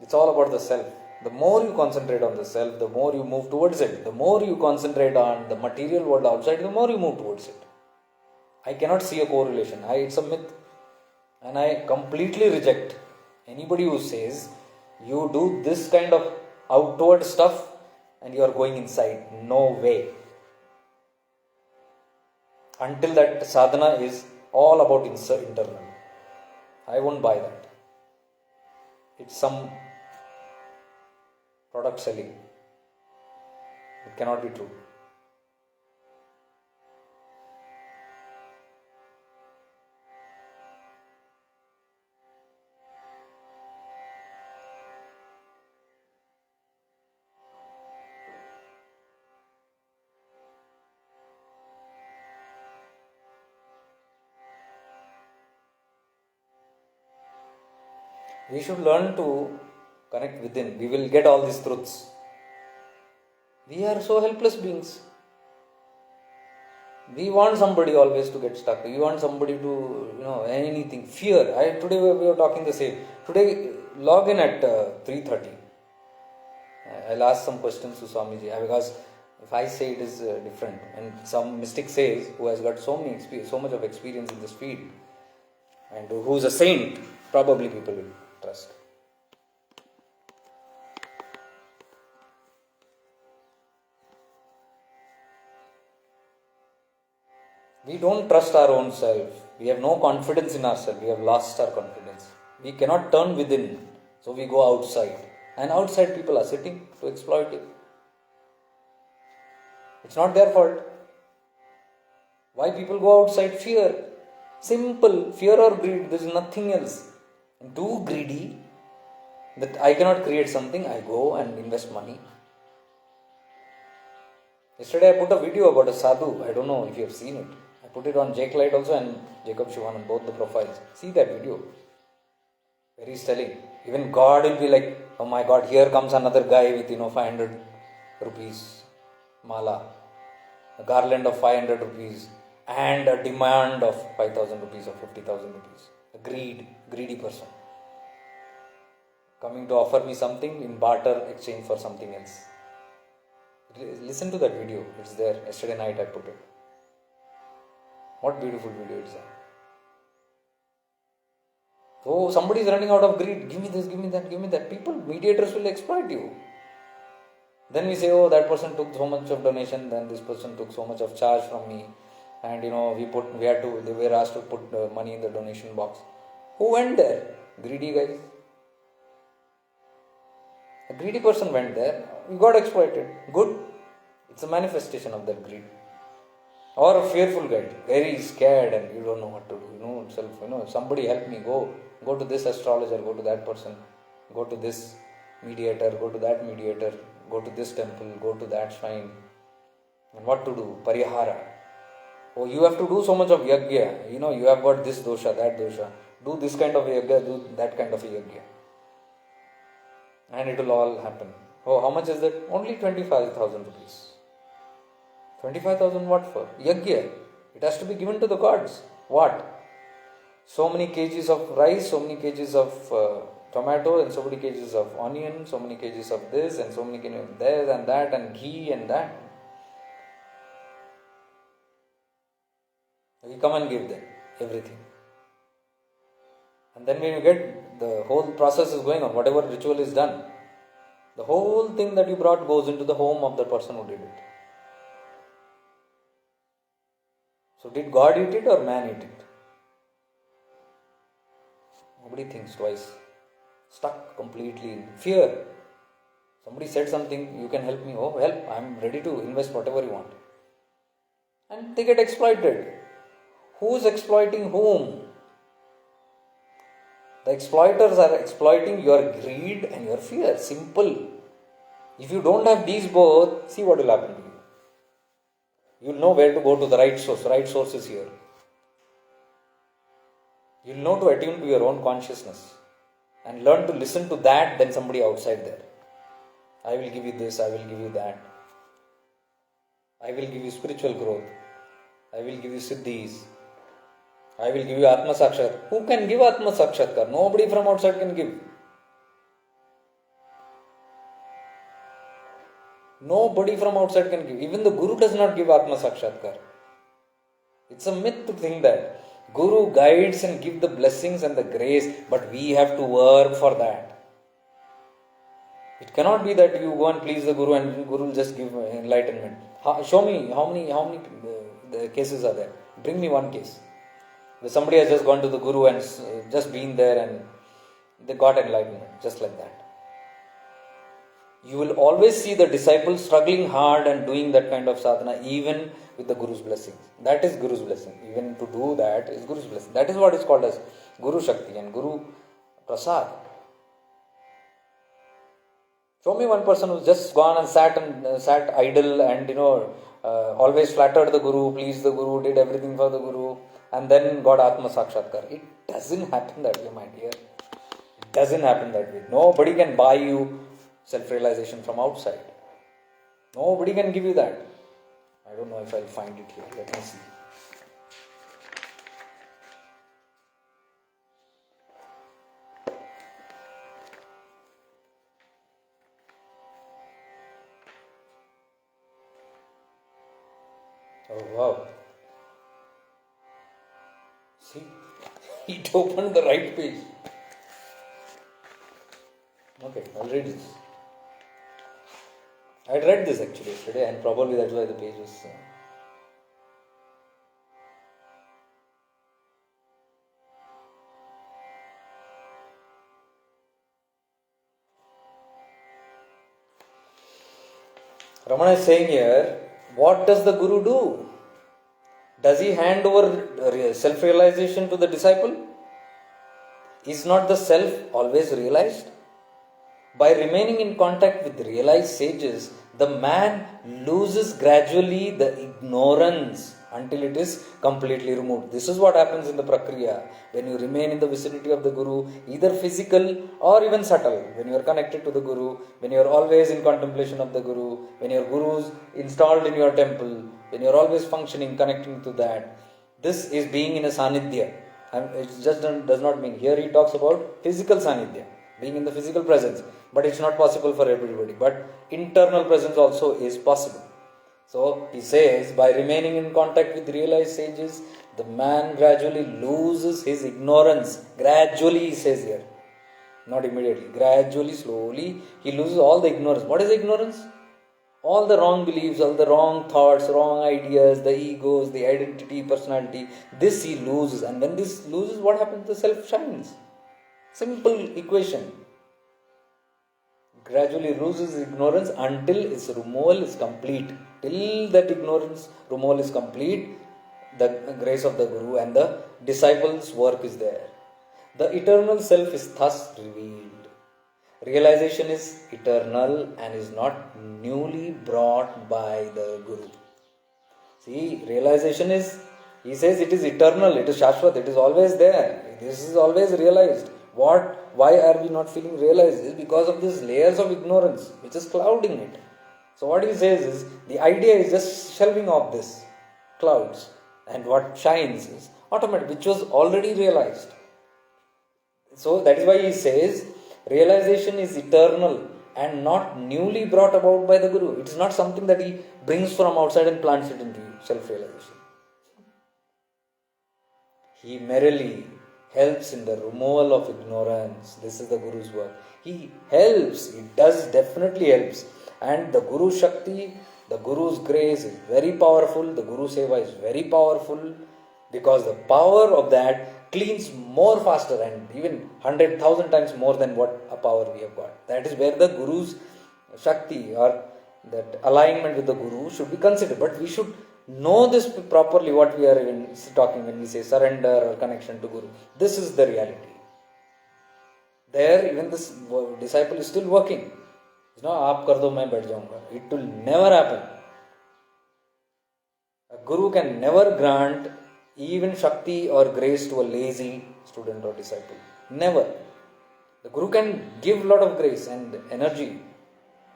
It's all about the self. The more you concentrate on the self, the more you move towards it. The more you concentrate on the material world outside, the more you move towards it. I cannot see a correlation. It's a myth. And I completely reject anybody who says you do this kind of outward stuff and you are going inside. No way. Until that sadhana is all about internal. I won't buy that. It's some product selling. It cannot be true. We should learn to connect within. We will get all these truths. We are so helpless beings. We want somebody always to get stuck. We want somebody to, anything. Fear. Today we were talking the same. Today, log in at 3:30. I'll ask some questions to Swamiji, because if I say it is different, and some mystic says, who has got so much of experience in this field, and who is a saint, probably people will trust. We don't trust our own self. We have no confidence in ourselves. We have lost our confidence. We cannot turn within, so we go outside. And outside people are sitting to exploit it. It's not their fault. Why people go outside? Fear. Simple. Fear or greed. There is nothing else. And too greedy, That I cannot create something, I go and invest money. Yesterday I put a video about a sadhu. I don't know if you have seen it. I put it on Jake Light also and Jacob Shivanand, both the profiles. See that video. Where he's telling. Even God will be like, oh my God, here comes another guy with 500 rupees mala. A garland of 500 rupees and a demand of 5,000 rupees or 50,000 rupees. A greedy person. Coming to offer me something in barter exchange for something else. Listen to that video. It's there. Yesterday night I put it. What beautiful video it is. Oh, somebody is running out of greed. Give me this, give me that, give me that. People, mediators will exploit you. Then we say, oh, that person took so much of donation, then this person took so much of charge from me. And they were asked to put money in the donation box. Who went there? Greedy guys. A greedy person went there. You got exploited. Good. It's a manifestation of that greed. Or a fearful guy, very scared and you don't know what to do. Somebody help me, go to this astrologer, go to that person, go to this mediator, go to that mediator, go to this temple, go to that shrine. And what to do? Parihara. Oh, you have to do so much of yajna. You have got this dosha, that dosha. Do this kind of yajna, do that kind of yajna. And it will all happen. Oh, how much is that? Only 25,000 rupees. 25,000 what for? Yajna. It has to be given to the gods. What? So many kgs of rice, so many kgs of tomato, and so many kgs of onion, so many kgs of this, and so many kgs of this and that, and ghee and that. We come and give them everything. And then when you get, the whole process is going on, whatever ritual is done, the whole thing that you brought goes into the home of the person who did it. So did God eat it or man eat it? Nobody thinks twice. Stuck completely in fear. Somebody said something, you can help me. Oh, help, I am ready to invest whatever you want. And they get exploited. Who is exploiting whom? The exploiters are exploiting your greed and your fear. Simple. If you don't have these both, see what will happen to you. You'll know where to go to the right source. Right source is here. You'll know to attune to your own consciousness and learn to listen to that than somebody outside there. I will give you this, I will give you that. I will give you spiritual growth. I will give you siddhis. I will give you Atma Sakshat. Who can give Atma Sakshatkar? Nobody from outside can give. Nobody from outside can give. Even the Guru does not give Atma Sakshatkar. It's a myth to think that. Guru guides and gives the blessings and the grace, but we have to work for that. It cannot be that you go and please the Guru and the Guru will just give enlightenment. Show me how many cases are there. Bring me one case. Somebody has just gone to the Guru and just been there and they got enlightenment, just like that. You will always see the disciples struggling hard and doing that kind of sadhana even with the Guru's blessings. That is Guru's blessing. Even to do that is Guru's blessing. That is what is called as Guru Shakti and Guru Prasad. Show me one person who's just gone and sat idle and always flattered the Guru, pleased the Guru, did everything for the Guru, and then got Atma Sakshatkar. It doesn't happen that way, my dear. It doesn't happen that way. Nobody can buy you self-realization from outside. Nobody can give you that. I don't know if I'll find it here. Let me see. Oh wow. See, it opened the right page. Okay, I'll read this. I had read this actually yesterday and probably that's why the page was... Ramana is saying here, what does the Guru do? Does he hand over self-realization to the disciple? Is not the self always realized? By remaining in contact with realized sages, the man loses gradually the ignorance until it is completely removed. This is what happens in the Prakriya. When you remain in the vicinity of the Guru, either physical or even subtle, when you are connected to the Guru, when you are always in contemplation of the Guru, when your Guru is installed in your temple, when you are always functioning, connecting to that, this is being in a Sanidhya. And it just does not mean, here he talks about physical Sanidhya, being in the physical presence, but it's not possible for everybody. But internal presence also is possible. So he says, by remaining in contact with realized sages, the man gradually loses his ignorance. Gradually, he says here, not immediately. Gradually, slowly, he loses all the ignorance. What is ignorance? All the wrong beliefs, all the wrong thoughts, wrong ideas, the egos, the identity, personality. This he loses. And when this loses, what happens? The self shines. Simple equation. Gradually loses ignorance until its removal is complete. Till that ignorance removal is complete, the grace of the Guru and the disciple's work is there. The eternal self is thus revealed. Realization is eternal and is not newly brought by the Guru. See, realization is, he says it is eternal, it is Shashwat, it is always there. This is always realized. Why are we not feeling realized? Is because of these layers of ignorance which is clouding it. So what he says is, the idea is just shelving off this clouds, and what shines is automatic, which was already realized. So that is why he says, realization is eternal and not newly brought about by the Guru. It is not something that he brings from outside and plants it into you, self-realization. He merely helps in the removal of ignorance. This is the Guru's work. He helps, he does definitely helps. And the Guru Shakti, the Guru's grace is very powerful. The Guru Seva is very powerful, because the power of that cleans more faster and even 100,000 times more than what a power we have got. That is where the Guru's Shakti or that alignment with the Guru should be considered. But we should know this properly, what we are even talking when we say surrender or connection to Guru. This is the reality. There, even this disciple is still working. It's not, aap kar do, main baith jaunga. It will never happen. A Guru can never grant even Shakti or grace to a lazy student or disciple. Never. The Guru can give a lot of grace and energy,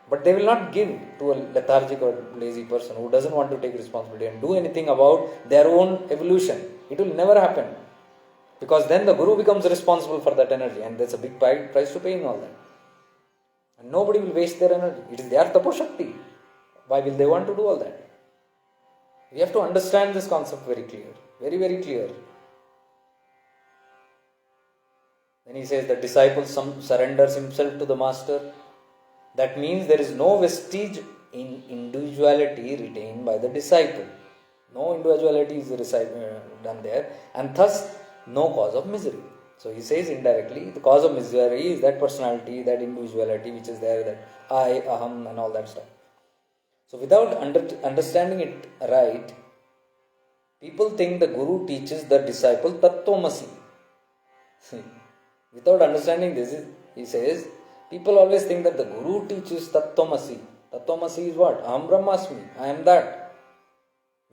but they will not give to a lethargic or lazy person who doesn't want to take responsibility and do anything about their own evolution. It will never happen. Because then the Guru becomes responsible for that energy, and there's a big price to pay in all that. And nobody will waste their energy. It is their Tapo Shakti. Why will they want to do all that? We have to understand this concept very clear. Very, very clear. Then he says the disciple surrenders himself to the master. That means there is no vestige in individuality retained by the disciple. No individuality is done there, and thus no cause of misery. So he says indirectly, the cause of misery is that personality, that individuality which is there, that I, aham and all that stuff. So without understanding it right, people think the Guru teaches the disciple Tattvamasi. Without understanding this, he says, people always think that the Guru teaches Tattvamasi. Tattvamasi is what? Aham Brahmasmi. I am that.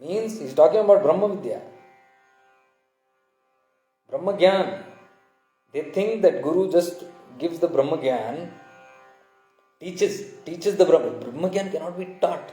Means he is talking about Brahma Vidya. Brahma Gyan. They think that Guru just gives the Brahma Gyan, teaches the Brahma. Brahma Gyan cannot be taught.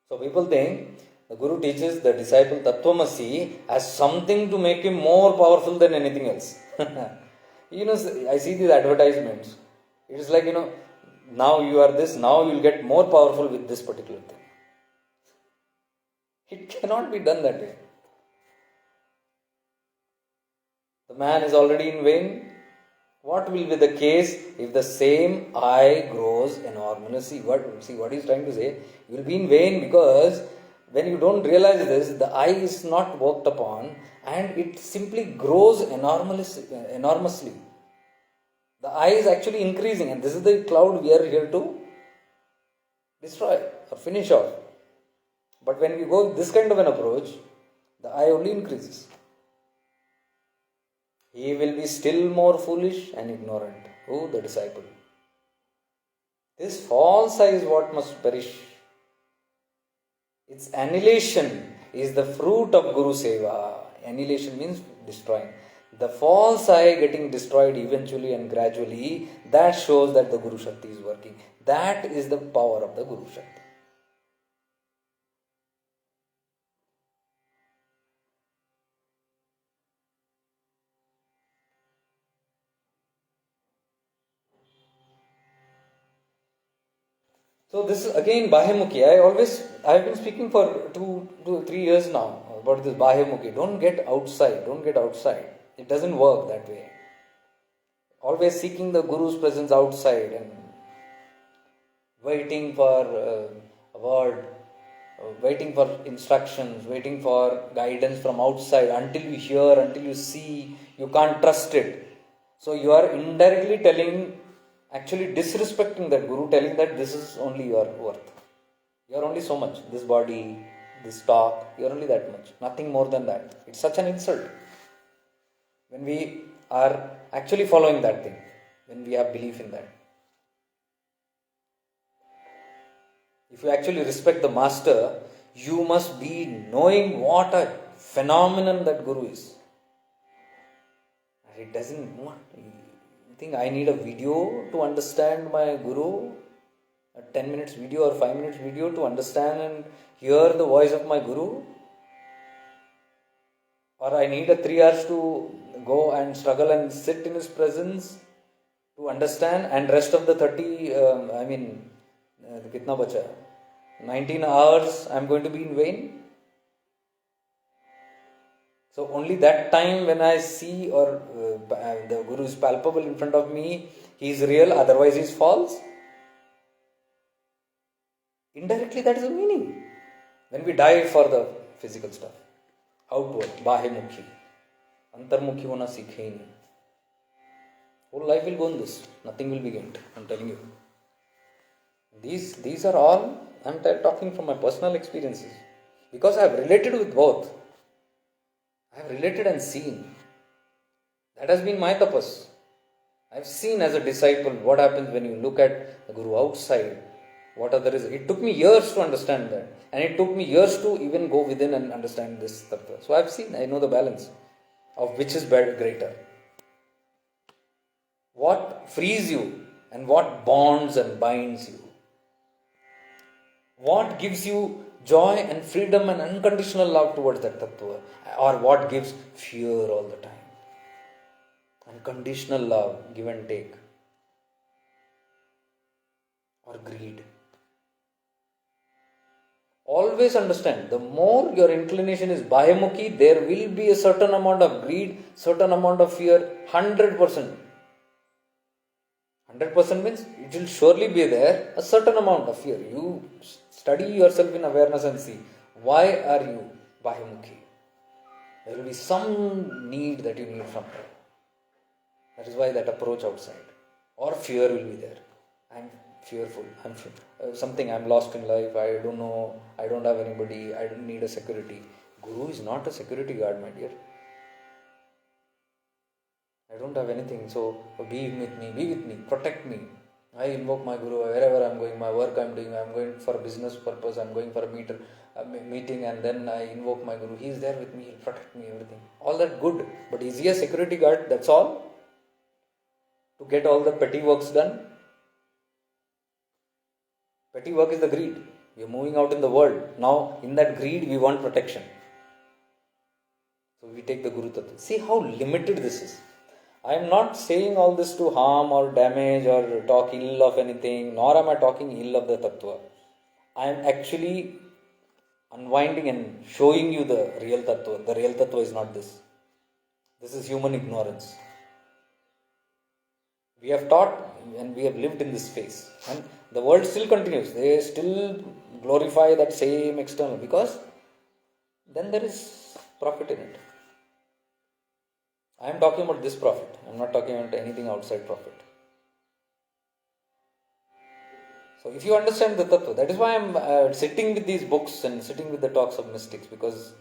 So people think the Guru teaches the disciple Tattvamasi as something to make him more powerful than anything else. I see these advertisements. It is like, now you are this, now you will get more powerful with this particular thing. It cannot be done that way. The man is already in vain. What will be the case if the same eye grows enormously? See what he is trying to say? You will be in vain because when you don't realize this, the eye is not worked upon and it simply grows enormously. The I is actually increasing, and this is the cloud we are here to destroy or finish off. But when we go this kind of an approach, the I only increases. He will be still more foolish and ignorant. Who? The disciple. This false I is what must perish. Its annihilation is the fruit of Guru Seva. Annihilation means destroying. The false I getting destroyed eventually and gradually, that shows that the Guru Shakti is working. That is the power of the Guru Shakti. So this is again Bahimukhi. I've been speaking for 3 years now about this Bahimukhi. Don't get outside. It doesn't work that way. Always seeking the Guru's presence outside and waiting for a word, waiting for instructions, waiting for guidance from outside. Until you hear, until you see, you can't trust it. So you are indirectly actually disrespecting that Guru, telling that this is only your worth. You are only so much. This body, this talk, you are only that much. Nothing more than that. It's such an insult. When we are actually following that thing, when we have belief in that. If you actually respect the master, you must be knowing what a phenomenon that Guru is. It doesn't want. I think I need a video to understand my Guru, a 10 minutes video or 5 minutes video to understand and hear the voice of my Guru. Or I need a 3 hours to go and struggle and sit in his presence to understand, and rest of the 19 hours I am going to be in vain. So only that time when I see or the Guru is palpable in front of me, he is real, otherwise he is false. Indirectly that is the meaning. When we die for the physical stuff, outward, Bahimukhi, Antarmukhi hona seekhe hi nahi. Whole life will go on this, nothing will be gained, I am telling you. These are all, I am talking from my personal experiences, because I have related with both. I have related and seen. That has been my tapas. I have seen as a disciple what happens when you look at the Guru outside. What are the results? It took me years to understand that. And it took me years to even go within and understand this tattva. So I have seen, I know the balance of which is greater. What frees you and what bonds and binds you. What gives you joy and freedom and unconditional love towards that tattva, or what gives fear all the time. Unconditional love, give and take, or greed. Always understand, the more your inclination is Bahimukhi, there will be a certain amount of greed, certain amount of fear, 100%. 100% means it will surely be there, a certain amount of fear. You study yourself in awareness and see, why are you Bahimukhi? There will be some need that you need from her. That is why that approach outside. Or fear will be there. I am fearful. I am lost in life. I don't know. I don't have anybody. I don't need a security. Guru is not a security guard, my dear. I don't have anything. So be with me, protect me. I invoke my Guru wherever I am going, my work I am doing. I am going for a business purpose. I am going for a meeting, and then I invoke my Guru. He is there with me. He will protect me, everything. All that good. But is he a security guard? That's all? To get all the petty works done? Petty work is the greed. We are moving out in the world. Now, in that greed, we want protection. So we take the Guru Tattva. See how limited this is. I am not saying all this to harm or damage or talk ill of anything, nor am I talking ill of the Tattva. I am actually unwinding and showing you the real Tattva. The real Tattva is not this. This is human ignorance. We have taught and we have lived in this space. And the world still continues. They still glorify that same external, because then there is profit in it. I am talking about this profit. I am not talking about anything outside profit. So if you understand the tattva, that is why I'm sitting with these books and sitting with the talks of mystics, because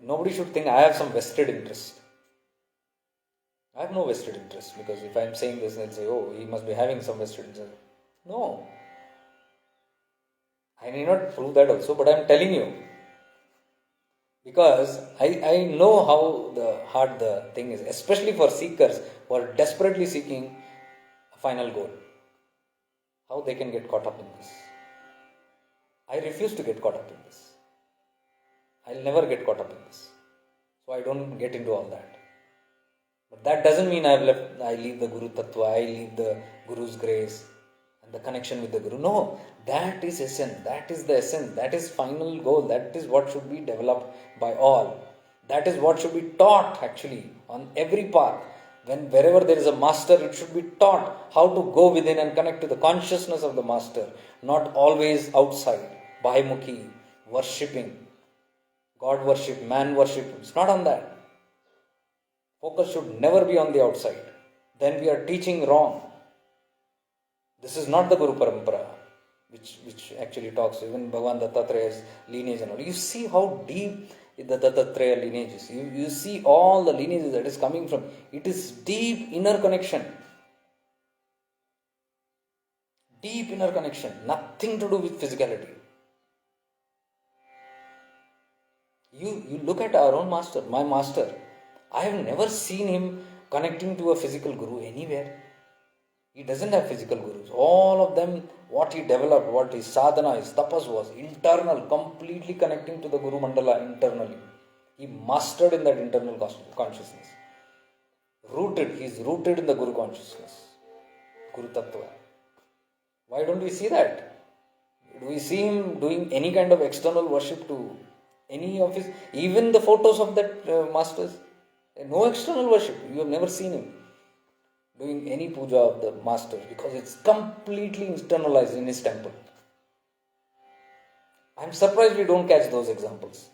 nobody should think I have some vested interest. I have no vested interest, because if I'm saying this, they'll say, oh, he must be having some vested interest. No. I may not prove that also, but I'm telling you. Because I know how hard the thing is, especially for seekers who are desperately seeking a final goal. How they can get caught up in this. I refuse to get caught up in this. I'll never get caught up in this. So I don't get into all that. But that doesn't mean I leave the Guru Tattva, I leave the Guru's grace and the connection with the Guru. No, that is essence. That is the essence. That is final goal. That is what should be developed by all. That is what should be taught actually on every path. Wherever there is a master, it should be taught how to go within and connect to the consciousness of the master, not always outside, Bahimukhi, worshipping, God worship, man worship. It's not on that. Focus should never be on the outside. Then we are teaching wrong. This is not the Guru Parampara, which actually talks, even Bhagavan Dattatraya's lineage and all. You see how deep the Dattatreya lineage is. You see all the lineages that is coming from. It is deep inner connection. Deep inner connection. Nothing to do with physicality. You look at our own master, my master. I have never seen him connecting to a physical guru anywhere. He doesn't have physical gurus. All of them, what he developed, what his sadhana, his tapas was, internal, completely connecting to the Guru Mandala internally. He mastered in that internal consciousness. He is rooted in the Guru consciousness, Guru Tattva. Why don't we see that? Do we see him doing any kind of external worship to any of his, even the photos of that masters? No external worship. You have never seen him doing any puja of the master, because it's completely internalized in his temple. I'm surprised we don't catch those examples.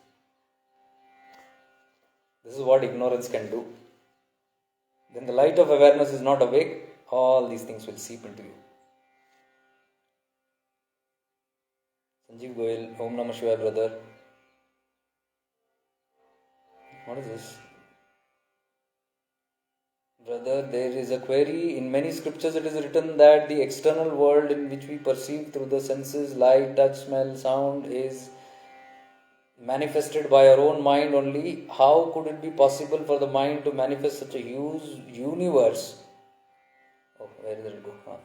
This is what ignorance can do. When the light of awareness is not awake, all these things will seep into you. Sanjeev Goyal, Om Namah Shivaya, brother. What is this? Brother, there is a query. In many scriptures it is written that the external world in which we perceive through the senses, light, touch, smell, sound, is manifested by our own mind only. How could it be possible for the mind to manifest such a huge universe? Oh, where did it go?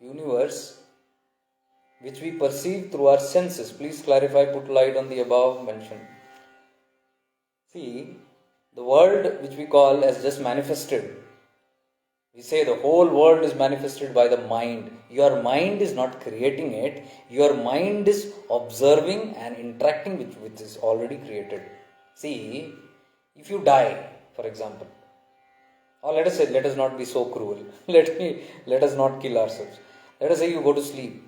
Universe which we perceive through our senses. Please clarify, put light on the above mentioned. See, the world which we call as just manifested, we say the whole world is manifested by the mind. Your mind is not creating it. Your mind is observing and interacting with which is already created. See, if you die, for example, or let us not be so cruel. Let us not kill ourselves. Let us say you go to sleep.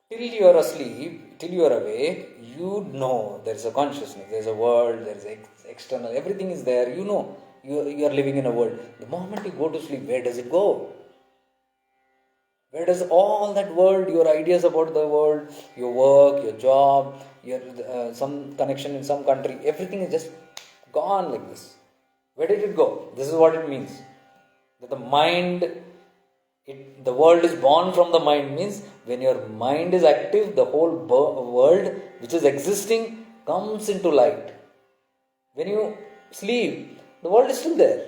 Till you are asleep, till you are awake, you know there is a consciousness, there is a world, there is external, everything is there, you know. You are living in a world. The moment you go to sleep, where does it go? Where does all that world, your ideas about the world, your work, your job, your some connection in some country, everything is just gone like this. Where did it go? This is what it means. That the mind, the world is born from the mind, means when your mind is active, the whole world which is existing comes into light. When you sleep, the world is still there.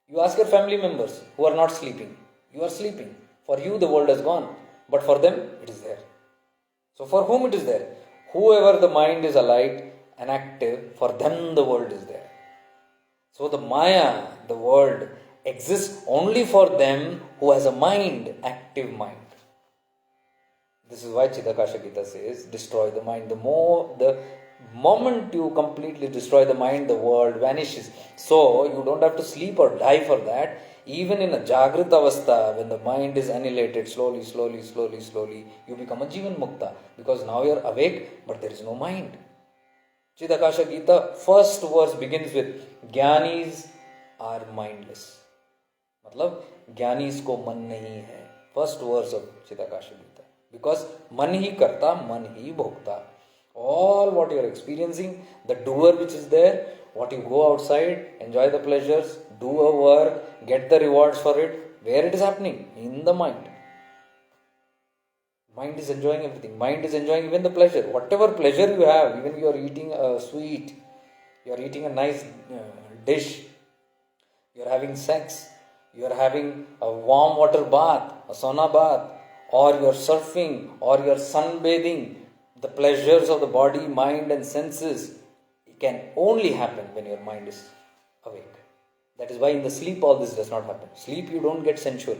You ask your family members who are not sleeping. You are sleeping. For you, the world has gone. But for them, it is there. So for whom it is there? Whoever the mind is alight and active, for them the world is there. So the Maya, the world, exists only for them who has a mind, active mind. This is why Chidakasha Gita says, destroy the mind. The moment you completely destroy the mind, the world vanishes. So you don't have to sleep or die for that. Even in a Jagrita Avastha, when the mind is annihilated, slowly, you become a Jivan Mukta. Because now you are awake, but there is no mind. Chidakasha Gita, first verse begins with, Jnanis are mindless. मतलब ज्ञानीस को मन नहीं है. First verse of Chitakasha Gita. Because man hi karta, man hi bhokta. All what you are experiencing, the doer which is there, what you go outside, enjoy the pleasures, do a work, get the rewards for it, where it is happening? In the mind. Mind is enjoying everything. Mind is enjoying even the pleasure. Whatever pleasure you have, even you are eating a sweet, you are eating a nice dish, you are having sex, you are having a warm water bath, a sauna bath, or you are surfing, or you are sunbathing, the pleasures of the body, mind and senses, it can only happen when your mind is awake. That is why in the sleep all this does not happen. Sleep you don't get sensual.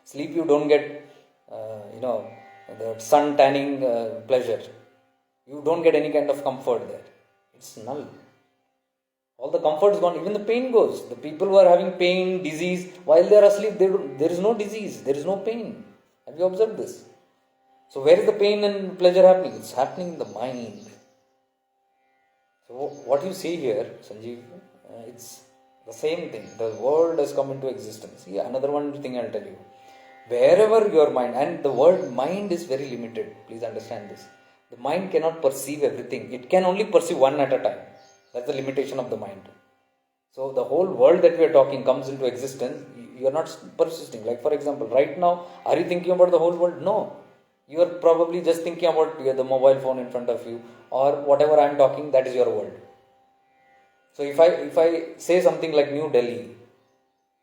Sleep you don't get, the sun tanning pleasure. You don't get any kind of comfort there. It's null. All the comfort is gone. Even the pain goes. The people who are having pain, disease, while they are asleep, there is no disease. There is no pain. Have you observed this? So where is the pain and pleasure happening? It's happening in the mind. So what you see here, Sanjeev, it's the same thing. The world has come into existence. See, another one thing I'll tell you. Wherever your mind, and the word mind is very limited. Please understand this. The mind cannot perceive everything. It can only perceive one at a time. That's the limitation of the mind. So the whole world that we are talking comes into existence. You are not persisting. Like for example, right now, are you thinking about the whole world? No. You are probably just thinking about the mobile phone in front of you, or whatever I am talking, that is your world. So if I say something like New Delhi,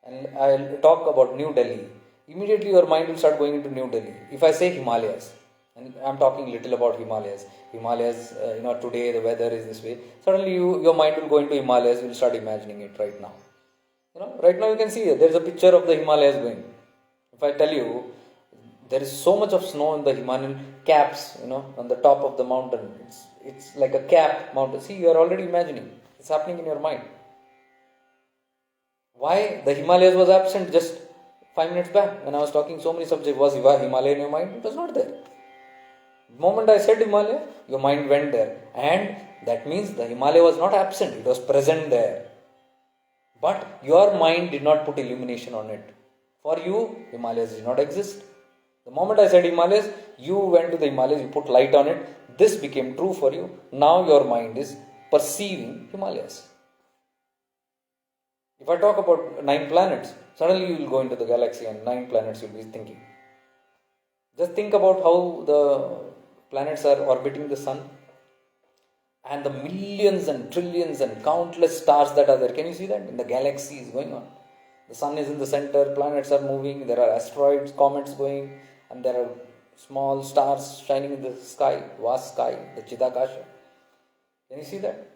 and I'll talk about New Delhi, immediately your mind will start going into New Delhi. If I say Himalayas, and I'm talking little about Himalayas, today the weather is this way, suddenly your mind will go into Himalayas, you will start imagining it right now. Right now you can see there is a picture of the Himalayas going. If I tell you, there is so much of snow in the Himalayan caps, on the top of the mountain. It's like a cap mountain. See, you are already imagining. It's happening in your mind. Why? The Himalayas was absent just 5 minutes back when I was talking so many subjects. Was Himalaya in your mind? It was not there. The moment I said Himalaya, your mind went there. And that means the Himalaya was not absent. It was present there. But your mind did not put illumination on it. For you, Himalayas did not exist. The moment I said Himalayas, you went to the Himalayas, you put light on it. This became true for you. Now your mind is perceiving Himalayas. If I talk about 9 planets, suddenly you will go into the galaxy and 9 planets you will be thinking. Just think about how the planets are orbiting the sun and the millions and trillions and countless stars that are there. Can you see that? In the galaxy is going on. The sun is in the center, planets are moving, there are asteroids, comets going, and there are small stars shining in the sky, vast sky, the Chitakasha. Can you see that?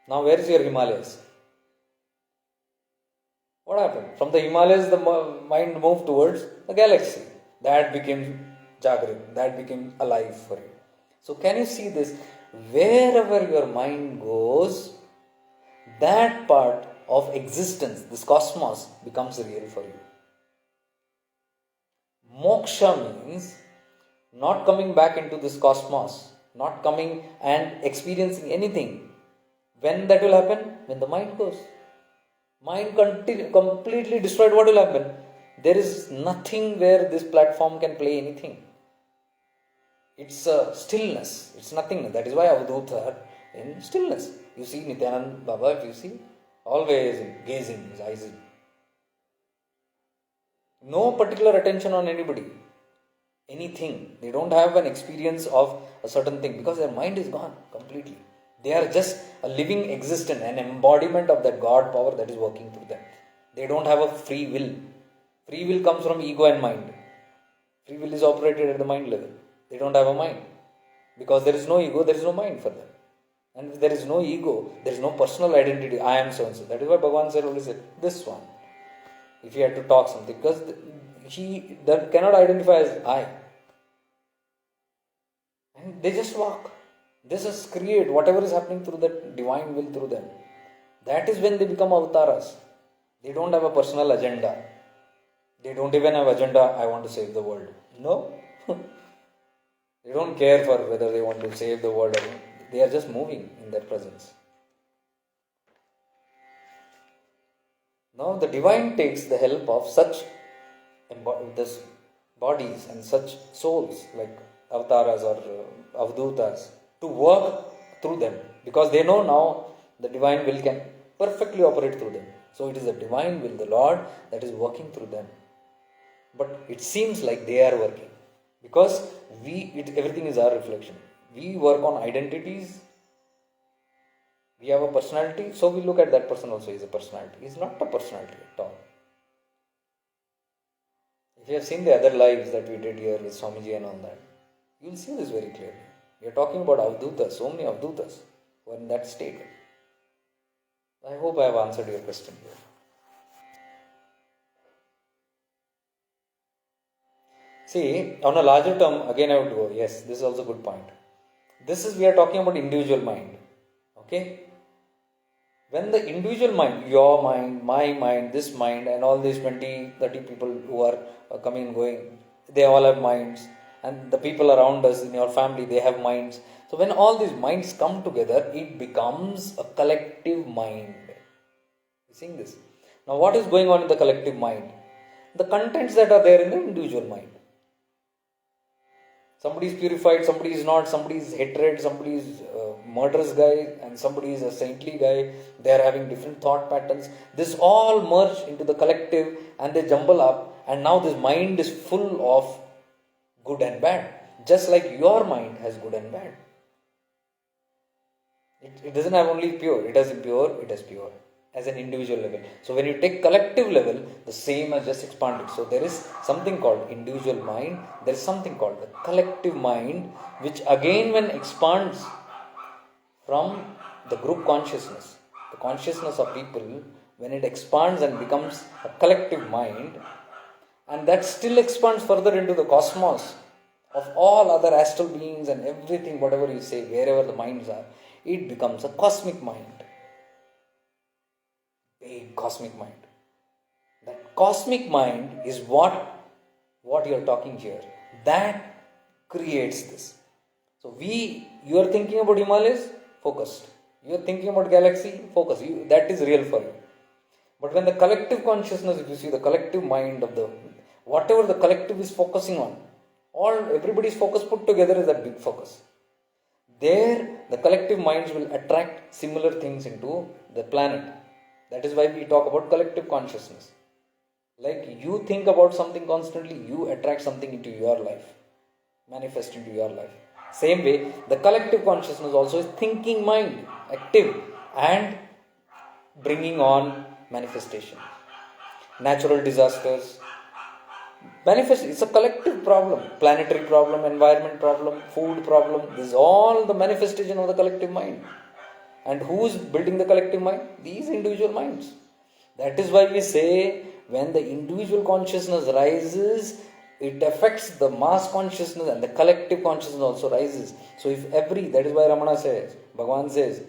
Now where is your Himalayas? What happened? From the Himalayas, the mind moved towards the galaxy. That became Jagrat. That became alive for you. So can you see this? Wherever your mind goes, that part of existence, this cosmos, becomes real for you. Moksha means not coming back into this cosmos, not coming and experiencing anything. When that will happen? When the mind goes. Mind completely destroyed, what will happen? There is nothing where this platform can play anything. It's a stillness. It's nothing. That is why Avadhuta are in stillness. You see Nityanand Baba, if you see, always gazing, his eyes. No particular attention on anybody. Anything. They don't have an experience of a certain thing because their mind is gone completely. They are just a living existence, an embodiment of that God power that is working through them. They don't have a free will. Free will comes from ego and mind. Free will is operated at the mind level. They don't have a mind. Because there is no ego, there is no mind for them. And if there is no ego, there is no personal identity. I am so and so. That is why Bhagavan said, always said, this one. If he had to talk something. Because he cannot identify as I. And they just walk. They just create whatever is happening through that divine will through them. That is when they become avatars. They don't have a personal agenda. They don't even have agenda, I want to save the world. No. They don't care for whether they want to save the world or not. They are just moving in their presence. Now the divine takes the help of such this bodies and such souls like avatars or avdutas to work through them, because they know now the divine will can perfectly operate through them. So it is the divine will, the Lord, that is working through them. But it seems like they are working because everything is our reflection. We work on identities. We have a personality, so we look at that person also as a personality. He is not a personality at all. If you have seen the other lives that we did here with Swamiji and all that, you will see this very clearly. We are talking about avdutas, so many avdutas who are in that state. I hope I have answered your question here. See, on a larger term, again I would go, yes, this is also a good point. We are talking about individual mind. Okay? When the individual mind, your mind, my mind, this mind, and all these 20, 30 people who are coming and going, they all have minds. And the people around us in your family, they have minds. So when all these minds come together, it becomes a collective mind. You seeing this? Now what is going on in the collective mind? The contents that are there in the individual mind. Somebody is purified, somebody is not, somebody is hatred, somebody is a murderous guy, and somebody is a saintly guy. They are having different thought patterns. This all merge into the collective and they jumble up, and now this mind is full of good and bad. Just like your mind has good and bad. It doesn't have only pure, it has impure, it has pure. As an individual level. So when you take collective level, the same has just expanded. So there is something called individual mind, there is something called the collective mind, which again when expands from the group consciousness, the consciousness of people, when it expands and becomes a collective mind, and that still expands further into the cosmos of all other astral beings and everything, whatever you say, wherever the minds are, it becomes a cosmic mind. A cosmic mind. That cosmic mind is what you are talking here. That creates this. So you are thinking about Himalayas, focused. You are thinking about galaxy, focus. That is real for you. But when the collective consciousness, if you see the collective mind of whatever the collective is focusing on, everybody's focus put together is that big focus. There, the collective minds will attract similar things into the planet. That is why we talk about collective consciousness. Like you think about something constantly, you attract something into your life, manifest into your life. Same way, the collective consciousness also is thinking mind, active and bringing on manifestation. Natural disasters, manifest, it's a collective problem, planetary problem, environment problem, food problem. This is all the manifestation of the collective mind. And who is building the collective mind? These individual minds. That is why we say when the individual consciousness rises, it affects the mass consciousness and the collective consciousness also rises. So if that is why Ramana says, Bhagavan says,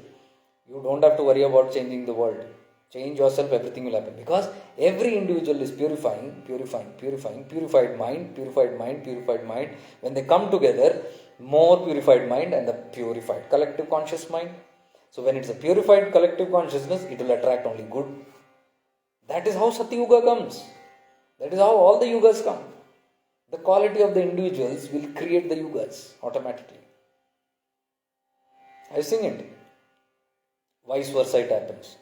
you don't have to worry about changing the world. Change yourself, everything will happen. Because every individual is purified mind. When they come together, more purified mind and the purified collective conscious mind. So when it's a purified collective consciousness, it will attract only good. That is how Satyuga comes. That is how all the yugas come. The quality of the individuals will create the yugas automatically. I sing it. Vice versa it happens.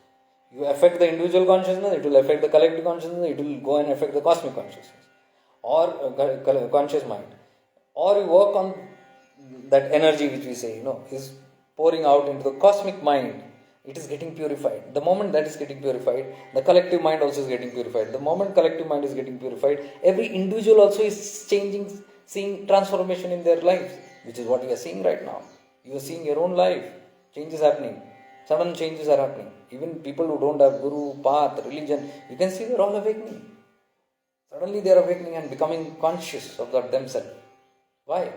You affect the individual consciousness, it will affect the collective consciousness, it will go and affect the cosmic consciousness or conscious mind. Or you work on that energy which we say, is pouring out into the cosmic mind. It is getting purified. The moment that is getting purified, the collective mind also is getting purified. The moment collective mind is getting purified, every individual also is changing, seeing transformation in their lives, which is what we are seeing right now. You are seeing your own life. Change is happening. Sudden changes are happening. Even people who don't have guru, path, religion, you can see they're all awakening. Suddenly they are awakening and becoming conscious of themselves. Why?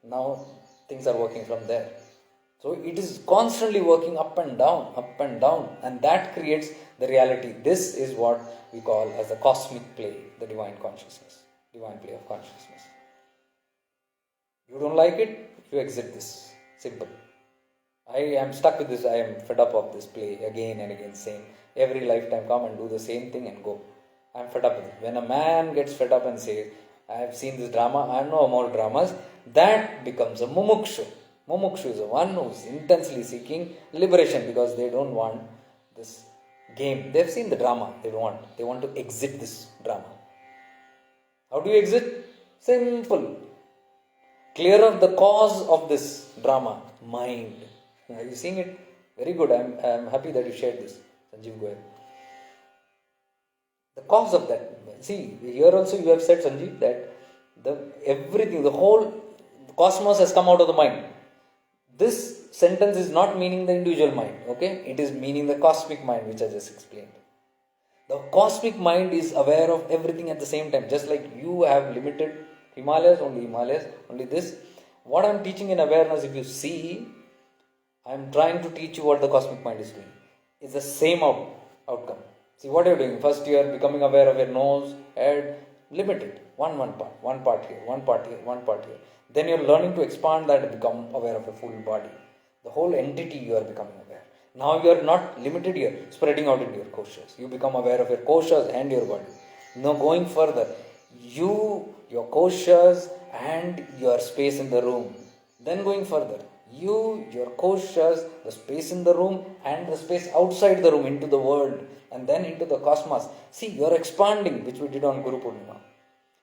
Now things are working from there. So it is constantly working up and down, and that creates the reality. This is what we call as the cosmic play, the divine consciousness, divine play of consciousness. You don't like it, you exit this. Simple. I am stuck with this, I am fed up of this play again and again, same. Every lifetime come and do the same thing and go. I'm fed up with it. When a man gets fed up and says, I have seen this drama, I know more dramas, that becomes a mumukshu. Mumukshu is the one who's intensely seeking liberation because they don't want this game. They've seen the drama, they want to exit this drama. How do you exit? Simple. Clear up the cause of this drama, mind. Are you seeing it? Very good. I'm happy that you shared this, Sanjeev Goyal. The cause of that. See, here also you have said, Sanjeev, that the whole cosmos has come out of the mind. This sentence is not meaning the individual mind, okay? It is meaning the cosmic mind, which I just explained. The cosmic mind is aware of everything at the same time, just like you have limited Himalayas, only this. What I am teaching in awareness, if you see, I am trying to teach you what the cosmic mind is doing. It's the same outcome. See what you are doing. First you are becoming aware of your nose, head, limited. One part here, one part here. Then you are learning to expand that and become aware of your full body. The whole entity you are becoming aware. Now you are not limited here, spreading out into your koshas. You become aware of your koshas and your body. Now going further, your koshas and your space in the room. Then going further, your koshas, the space in the room and the space outside the room into the world and then into the cosmos. See, you are expanding, which we did on Guru Purnima.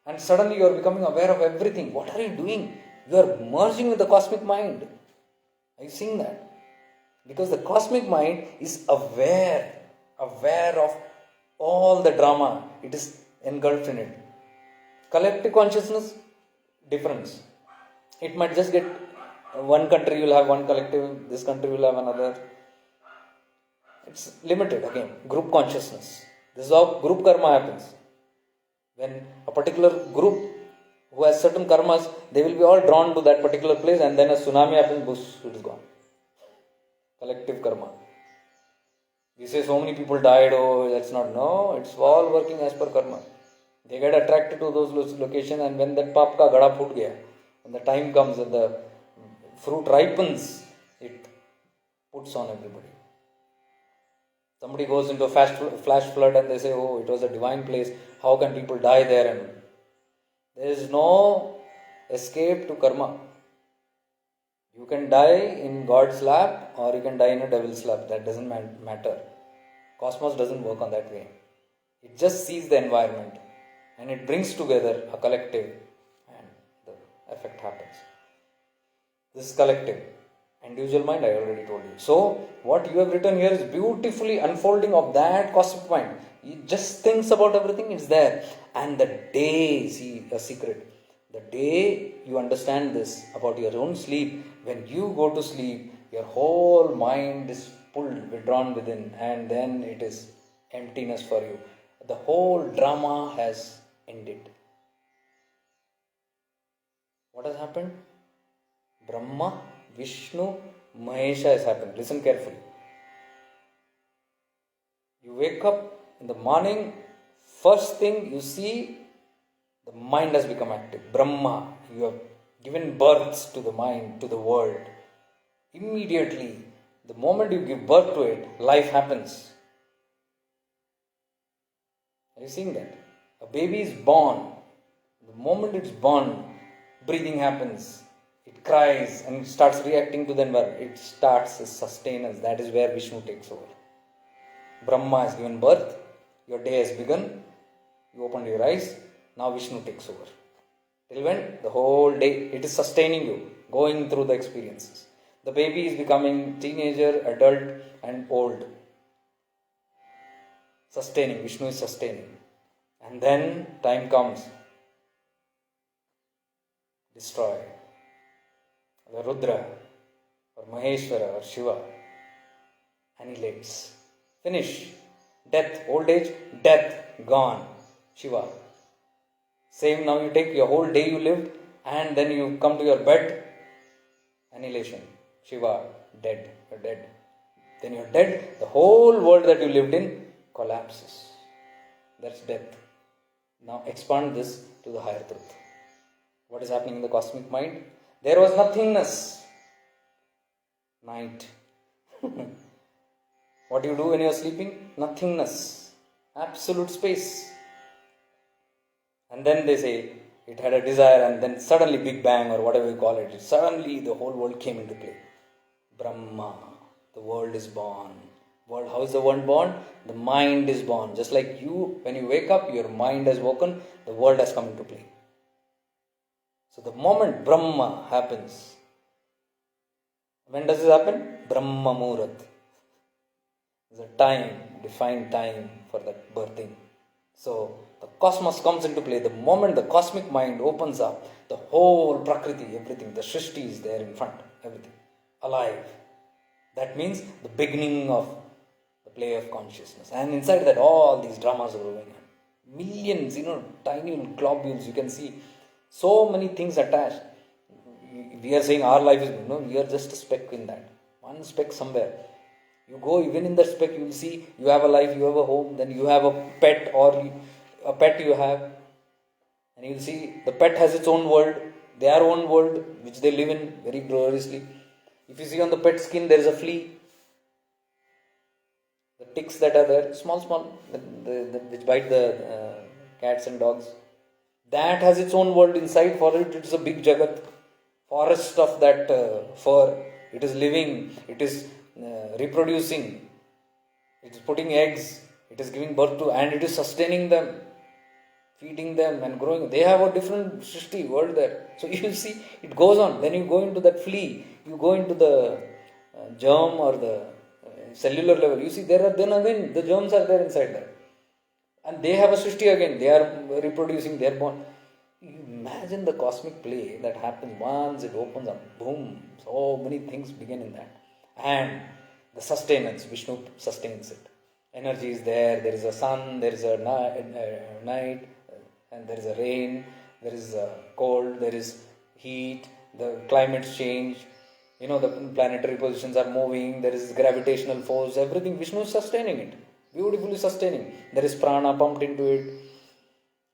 And suddenly you are becoming aware of everything. What are you doing? You are merging with the cosmic mind. Are you seeing that? Because the cosmic mind is aware of all the drama. It is engulfed in it. Collective consciousness, difference. It might just get one country will have one collective, this country will have another. It's limited again. Group consciousness. This is how group karma happens. When a particular group who has certain karmas, they will be all drawn to that particular place and then a tsunami happens, boosh, it is gone. Collective karma. We say so many people died, that's not. No, it's all working as per karma. They get attracted to those locations and when that paap ka gada phoot gaya, when the time comes and the fruit ripens, it puts on everybody. Somebody goes into a flash flood and they say, oh, it was a divine place. How can people die there? And there is no escape to karma. You can die in God's lap or you can die in a devil's lap. That doesn't matter. Cosmos doesn't work on that way. It just sees the environment and it brings together a collective and the effect happens. This is collective. Individual mind, I already told you. So, what you have written here is beautifully unfolding of that cosmic mind. It just thinks about everything, it's there. And the day, see a secret, the day you understand this about your own sleep, when you go to sleep, your whole mind is pulled, withdrawn within, and then it is emptiness for you. The whole drama has ended. What has happened? Brahma, Vishnu, Mahesha has happened. Listen carefully. You wake up in the morning, first thing you see, the mind has become active. Brahma, you have given birth to the mind, to the world. Immediately, the moment you give birth to it, life happens. Are you seeing that? A baby is born. The moment it's born, breathing happens. It cries and starts reacting to the environment. It starts its sustenance. That is where Vishnu takes over. Brahma has given birth. Your day has begun. You opened your eyes. Now Vishnu takes over. Till when? The whole day. It is sustaining you. Going through the experiences. The baby is becoming teenager, adult and old. Sustaining. Vishnu is sustaining. And then time comes. Destroy. The Rudra or Maheshwara or Shiva annihilates. Finish. Death, old age, death, gone. Shiva. Same now you take your whole day you lived and then you come to your bed. Annihilation. Shiva, dead. You're dead. Then you're dead. The whole world that you lived in collapses. That's death. Now expand this to the higher truth. What is happening in the cosmic mind? There was nothingness. Night. What do you do when you are sleeping? Nothingness. Absolute space. And then they say it had a desire, and then suddenly Big Bang or whatever you call it, suddenly the whole world came into play. Brahma, the world is born. World, how is the world born? The mind is born. Just like you, when you wake up, your mind has woken, the world has come into play. So the moment Brahma happens, when does this happen? Brahma Muhurat. There's a time, defined time for that birthing. So the cosmos comes into play. The moment the cosmic mind opens up, the whole Prakriti, everything, the Shrishti is there in front, everything, alive. That means the beginning of the play of consciousness. And inside that, all these dramas are going on. Millions, tiny little globules, you can see so many things attached. We are saying our life is, we are just a speck in that. One speck somewhere. You go even in that speck, you will see you have a life, you have a home, then you have a pet or a pet you have. And you will see the pet has its own world, their own world, which they live in very gloriously. If you see on the pet skin, there is a flea. The ticks that are there, small, which bite the cats and dogs. That has its own world inside. For it, it's a big jagat. Forest of that fur. It is living. It is reproducing. It is putting eggs. It is giving birth to, and it is sustaining them, feeding them and growing. They have a different Srishti world there. So you see, it goes on. Then you go into that flea. You go into the germ or the cellular level. You see, there are then again the germs are there inside there. And they have a Srishti again. They are reproducing, they are born. Imagine the cosmic play that happens once it opens up. Boom. So many things begin in that. And the sustenance, Vishnu sustains it. Energy is there. There is a sun, there is a night, and there is a rain, there is a cold, there is heat, the climates change. The planetary positions are moving, there is gravitational force, everything. Vishnu is sustaining it. Beautifully sustaining. There is prana pumped into it,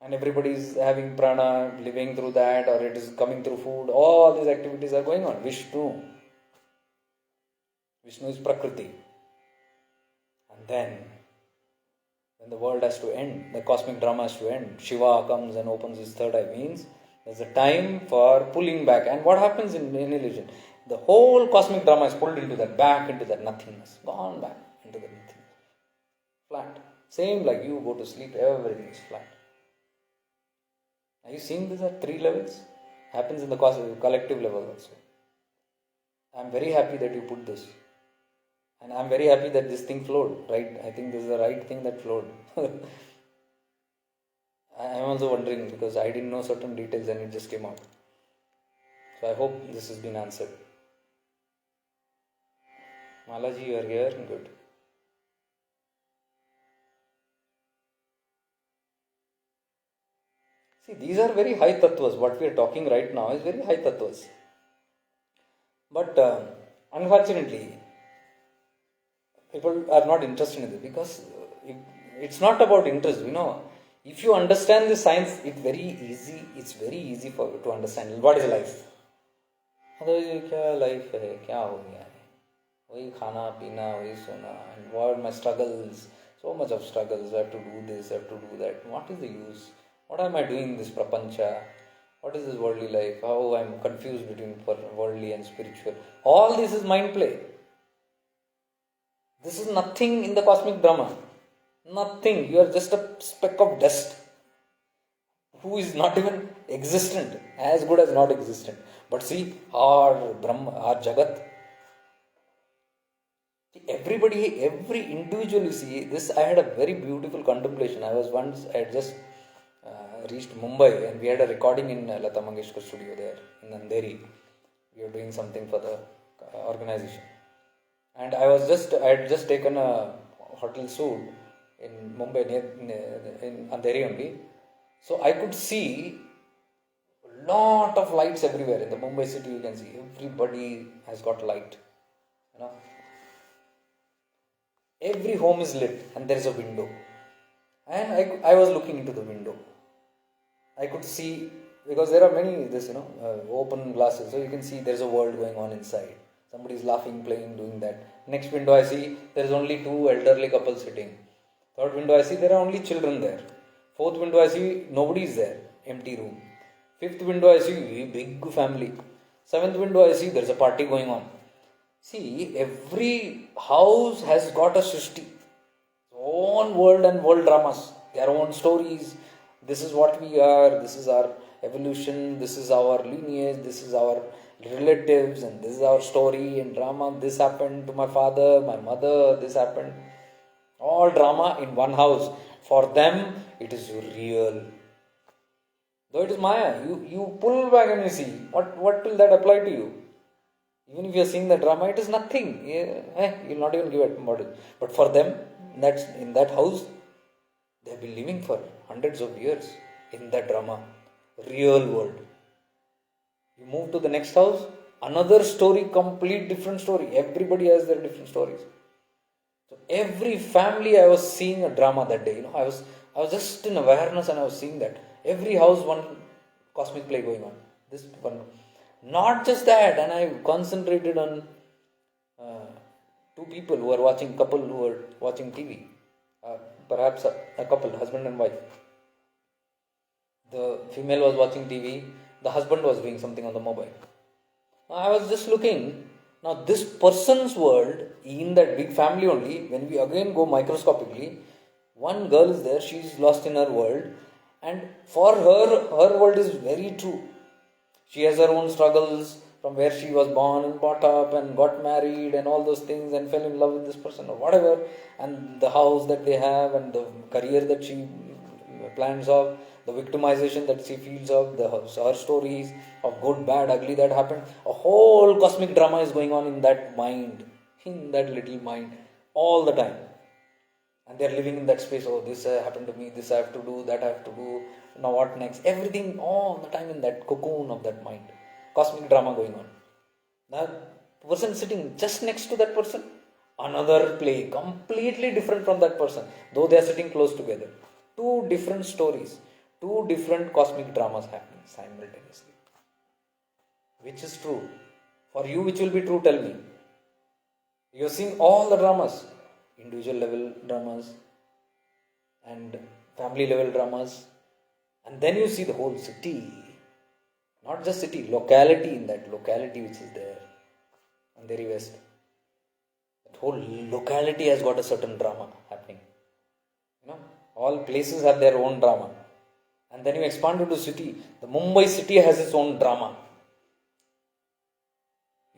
and everybody is having prana, living through that, or it is coming through food. All these activities are going on. Vishnu is Prakriti. And then, when the world has to end, the cosmic drama has to end, Shiva comes and opens his third eye. Means there's a time for pulling back. And what happens in illusion? The whole cosmic drama is pulled into that, back into that nothingness. Gone back into the nothingness. Flat. Same like you go to sleep, everything is flat. Are you seeing this at 3 levels? Happens in the collective level also. I'm very happy that you put this. And I'm very happy that this thing flowed, right? I think this is the right thing that flowed. I'm also wondering because I didn't know certain details and it just came out. So I hope this has been answered. Malaji, you are here? Good. See, these are very high tattvas. What we are talking right now is very high tattvas. But unfortunately, people are not interested in this because it's not about interest. If you understand the science, it's very easy for you to understand what is life. Otherwise, क्या life है, क्या हो गया है, वही खाना पीना, वही सोना, and what are my struggles, so much of struggles, I have to do this, I have to do that. What is the use? What am I doing in this prapancha? What is this worldly life? How I'm confused between worldly and spiritual. All this is mind play. This is nothing in the cosmic drama. Nothing. You are just a speck of dust who is not even existent, as good as not existent. But see, our Brahma, our Jagat, everybody, every individual, you see, this I had a very beautiful contemplation. I had just reached Mumbai and we had a recording in Lata Mangeshkar studio there in Andheri. We were doing something for the organization. And I had just taken a hotel suite in Mumbai, in Andheri only. So I could see a lot of lights everywhere. In the Mumbai city, you can see everybody has got light. Every home is lit and there is a window. And I was looking into the window. I could see, because there are many open glasses, so you can see there is a world going on inside. Somebody is laughing, playing, doing that. Next window I see there is only 2 elderly couples sitting. Third window I see there are only children there. Fourth window I see nobody is there. empty room. Fifth window, I see big family. Seventh window, I see there's a party going on. See, every house has got a Srishti, own world and world dramas, their own stories. This is what we are, this is our evolution, this is our lineage, this is our relatives, and this is our story and drama. This happened to my father, my mother, this happened. All drama in one house. For them, it is real. Though it is Maya, you pull back and you see what will that apply to you. Even if you are seeing the drama, it is nothing. You'll not even give it importance. But for them, that's in that house, they have been living for hundreds of years in that drama, real world. You move to the next house, another story, complete different story. Everybody has their different stories. So every family, I was seeing a drama that day. I was just in awareness and I was seeing that every house, one cosmic play going on. This one, not just that, and I concentrated on two people who are watching, couple who are watching TV. Perhaps a couple, husband and wife. The female was watching TV, the husband was doing something on the mobile. I was just looking. Now this person's world, in that big family only, when we again go microscopically, one girl is there, she is lost in her world, and for her world is very true. She has her own struggles from where she was born and brought up and got married and all those things and fell in love with this person or whatever, and the house that they have and the career that she plans of, the victimization that she feels of, her stories of good, bad, ugly that happened. A whole cosmic drama is going on in that mind, in that little mind, all the time. And they are living in that space. Oh, this happened to me, this I have to do, that I have to do, now what next? Everything all the time in that cocoon of that mind. Cosmic drama going on. Now, person sitting just next to that person, another play, completely different from that person, though they are sitting close together. Two different stories, two different cosmic dramas happening simultaneously. Which is true? For you, which will be true? Tell me. You are seeing all the dramas, individual level dramas and family level dramas, and then you see the whole city. Not just city, locality, in that locality which is there, Andheri West. That whole locality has got a certain drama happening. All places have their own drama. And then you expand into city. The Mumbai city has its own drama.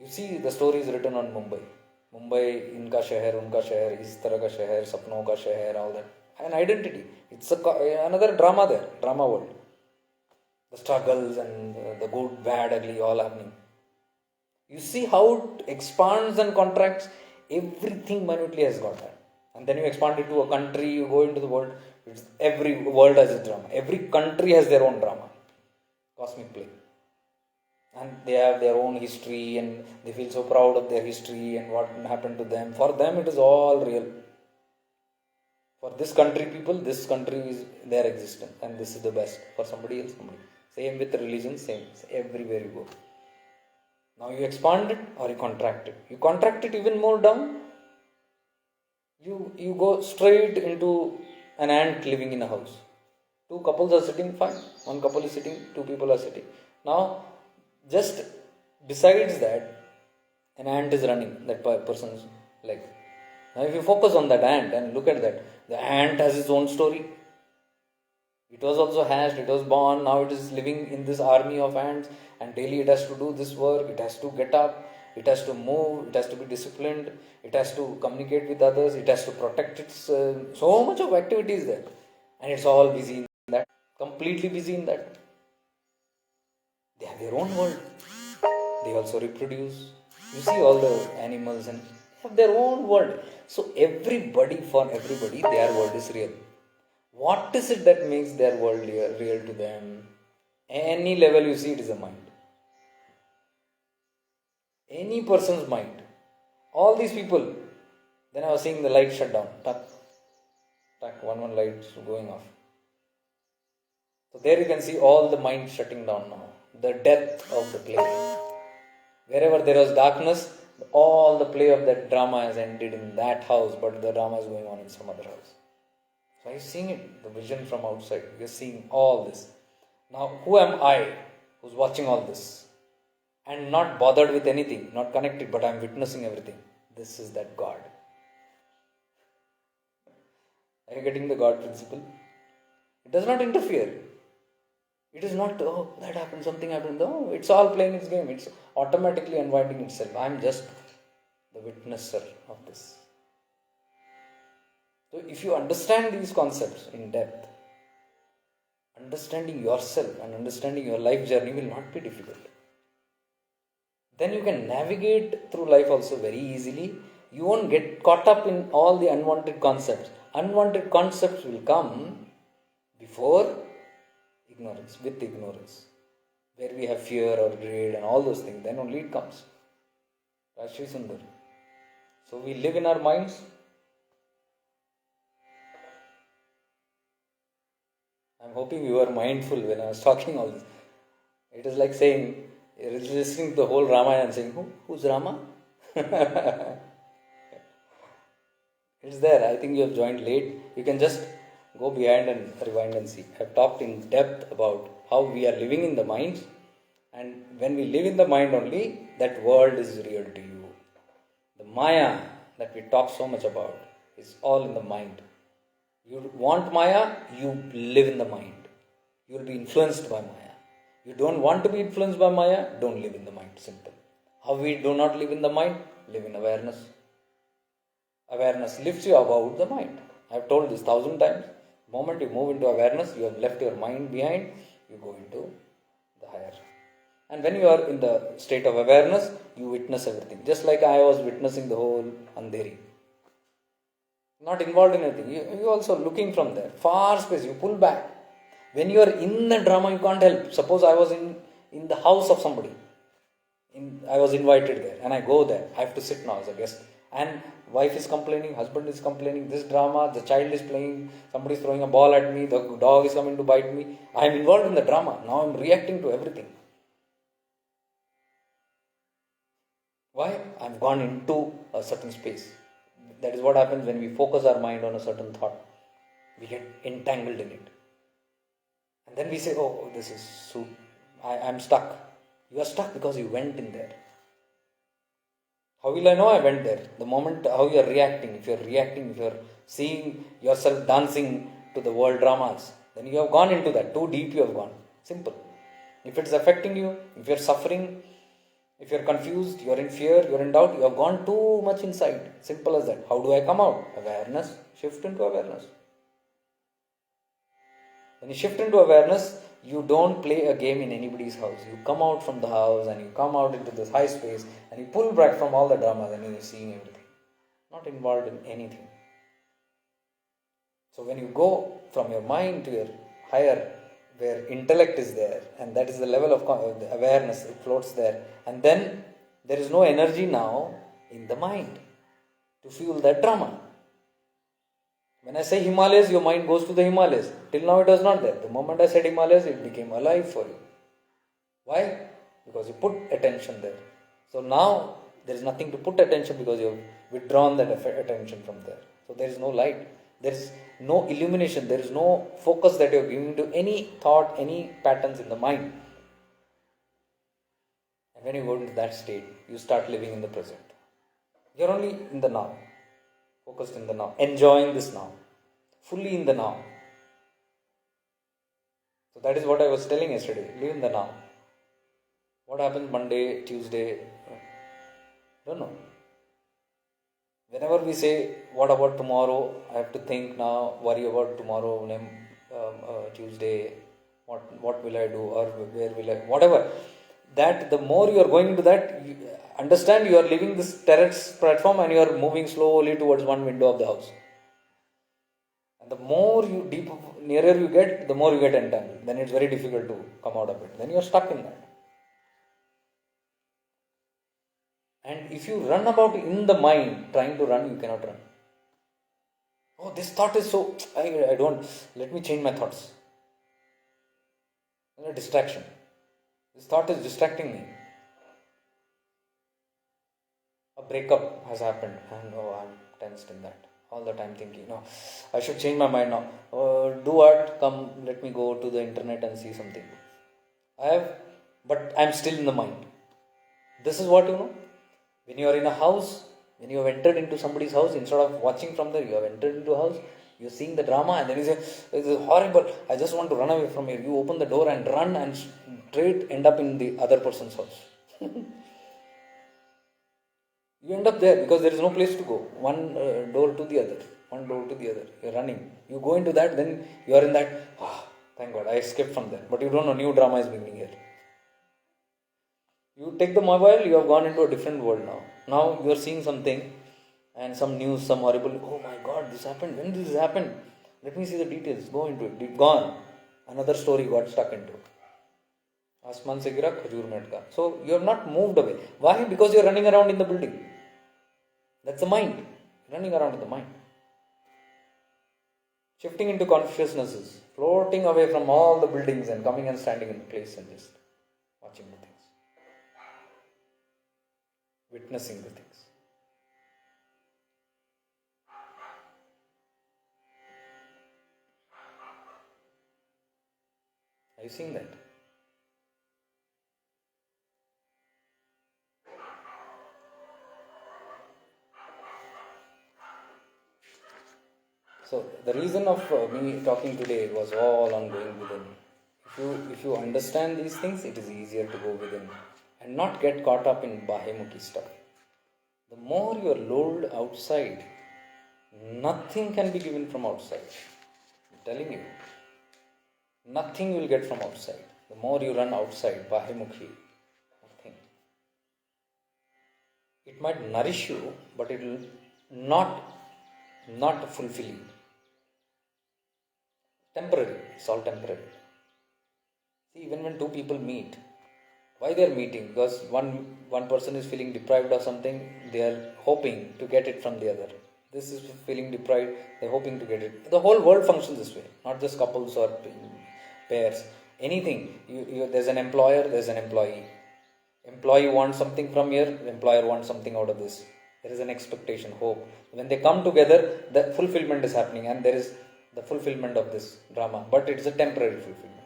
You see the stories written on Mumbai. Mumbai, inka shahar, is tarah ka shahar, sapnon ka shahar, all that. An identity. It's another drama there, drama world. The struggles and the good, bad, ugly, all happening. You see how it expands and contracts. Everything minutely has got that. And then you expand it to a country, you go into the world. Every world has its drama. Every country has their own drama. Cosmic play. And they have their own history and they feel so proud of their history and what happened to them. For them it is all real. For this country people, this country is their existence and this is the best. For somebody else, somebody. Same with religion, same. Everywhere you go. Now you expand it or you contract it. You contract it even more down. You go straight into an ant living in a house. Two couples are sitting, fine. One couple is sitting, two people are sitting. Now, just besides that, an ant is running that person's leg. Now, if you focus on that ant and look at that, the ant has its own story. It was also hatched, it was born, now it is living in this army of ants, and daily it has to do this work, it has to get up, it has to move, it has to be disciplined, it has to communicate with others, it has to protect its, so much of activities there. And it's all busy in that, completely busy in that. They have their own world. They also reproduce. You see all the animals and have their own world. So everybody, for everybody, their world is real. What is it that makes their world real to them? Any level you see, it is a mind. Any person's mind. All these people. Then I was seeing the light shut down. Tuck, tuck, one light going off. So there you can see all the mind shutting down now. The death of the play. Wherever there was darkness, all the play of that drama has ended in that house, but the drama is going on in some other house. So are you seeing it? The vision from outside. You're seeing all this. Now, who am I who's watching all this and not bothered with anything, not connected, but I'm witnessing everything? This is that God. Are you getting the God principle? It does not interfere. It is not, oh, that happened, something happened. No, it's all playing its game. It's automatically unwinding itself. I'm just the witnesser of this. So, if you understand these concepts in depth, understanding yourself and understanding your life journey will not be difficult. Then you can navigate through life also very easily. You won't get caught up in all the unwanted concepts. Unwanted concepts will come before ignorance, with ignorance. Where we have fear or greed and all those things, then only it comes. Rashri Sundar. So we live in our minds. I'm hoping you were mindful when I was talking all this. It is like saying, listening to the whole Ramayana and saying, who's Rama? It's there. I think you have joined late. You can just go behind and rewind and see. I've talked in depth about how we are living in the mind. And when we live in the mind only, that world is real to you. The Maya that we talk so much about is all in the mind. You want Maya, you live in the mind. You will be influenced by Maya. You don't want to be influenced by Maya, don't live in the mind. Simple. How we do not live in the mind? Live in awareness. Awareness lifts you above the mind. I have told this 1,000 times. The moment you move into awareness, you have left your mind behind, you go into the higher. And when you are in the state of awareness, you witness everything. Just like I was witnessing the whole Andheri. Not involved in anything. You also looking from there. Far space, you pull back. When you are in the drama, you can't help. Suppose I was in the house of somebody. I was invited there and I go there. I have to sit now as a guest. And wife is complaining, husband is complaining, this drama, the child is playing, somebody is throwing a ball at me, the dog is coming to bite me. I am involved in the drama. Now I am reacting to everything. Why? I have gone into a certain space. That is what happens when we focus our mind on a certain thought. We get entangled in it. And then we say, oh, this is so, I'm stuck. You are stuck because you went in there. How will I know I went there? The moment how you are reacting. If you are reacting, if you are seeing yourself dancing to the world dramas, then you have gone into that. Too deep you have gone. Simple. If it's affecting you, if you are suffering, if you are confused, you are in fear, you are in doubt, you have gone too much inside. Simple as that. How do I come out? Awareness. Shift into awareness. When you shift into awareness, you don't play a game in anybody's house. You come out from the house and you come out into this high space and you pull back from all the dramas and you're seeing everything. Not involved in anything. So when you go from your mind to your higher, where intellect is there, and that is the level of awareness, it floats there, and then there is no energy now in the mind to fuel that drama. When I say Himalayas, your mind goes to the Himalayas. Till now it was not there. The moment I said Himalayas, it became alive for you. Why? Because you put attention there. So now there is nothing to put attention because you have withdrawn that attention from there. So there is no light. There is no illumination. There is no focus that you are giving to any thought, any patterns in the mind. And when you go into that state, you start living in the present. You are only in the now. Focused in the now, enjoying this now, fully in the now. So that is what I was telling yesterday. Live in the now. What happens Monday, Tuesday? Don't know. Whenever we say, what about tomorrow? I have to think now, worry about tomorrow, Tuesday, what will I do or where will I, whatever. That the more you are going into that, understand you are leaving this terrace platform and you are moving slowly towards one window of the house. And the more you nearer you get, the more you get entangled. Then it's very difficult to come out of it. Then you are stuck in that. And if you run about in the mind, trying to run, you cannot run. Oh, this thought is so, I don't, let me change my thoughts. It's a distraction. This thought is distracting me. A breakup has happened and I'm tensed in that. All the time thinking, no, I should change my mind now. Do what? Come, let me go to the internet and see something. but I'm still in the mind. This is what when you are in a house, when you have entered into somebody's house, instead of watching from there, you have entered into a house, you're seeing the drama, and then you say, "This is horrible, I just want to run away from here." You open the door and run and straight end up in the other person's house. You end up there because there is no place to go. One door to the other, one door to the other. You're running. You go into that, then you are in that. Thank God, I escaped from there. But you don't know, new drama is beginning here. You take the mobile, you have gone into a different world now. Now you are seeing something and some news, some horrible. Oh my God, this happened. When did this happen? Let me see the details. Go into it. Gone. Another story got stuck into. Asman se gira, khajur mein atka. So you have not moved away. Why? Because you are running around in the building. That's the mind. Running around in the mind. Shifting into consciousnesses. Floating away from all the buildings and coming and standing in place and just watching the things. Witnessing the things. Are you seeing that? So the reason of me talking today was all on going within. If you understand these things, it is easier to go within and not get caught up in Bahemukhi stuff. The more you are lulled outside, nothing can be given from outside. I'm telling you, nothing you will get from outside. The more you run outside, Bahemukhi, nothing. It might nourish you, but it will not fulfill you. Temporary. It's all temporary. See, even when two people meet, why they are meeting? Because one person is feeling deprived of something, they are hoping to get it from the other. This is feeling deprived, they are hoping to get it. The whole world functions this way, not just couples or pairs. Anything. There's an employer, there's an employee. Employee wants something from here, employer wants something out of this. There is an expectation, hope. When they come together, the fulfillment is happening, and there is the fulfillment of this drama, but it's a temporary fulfillment.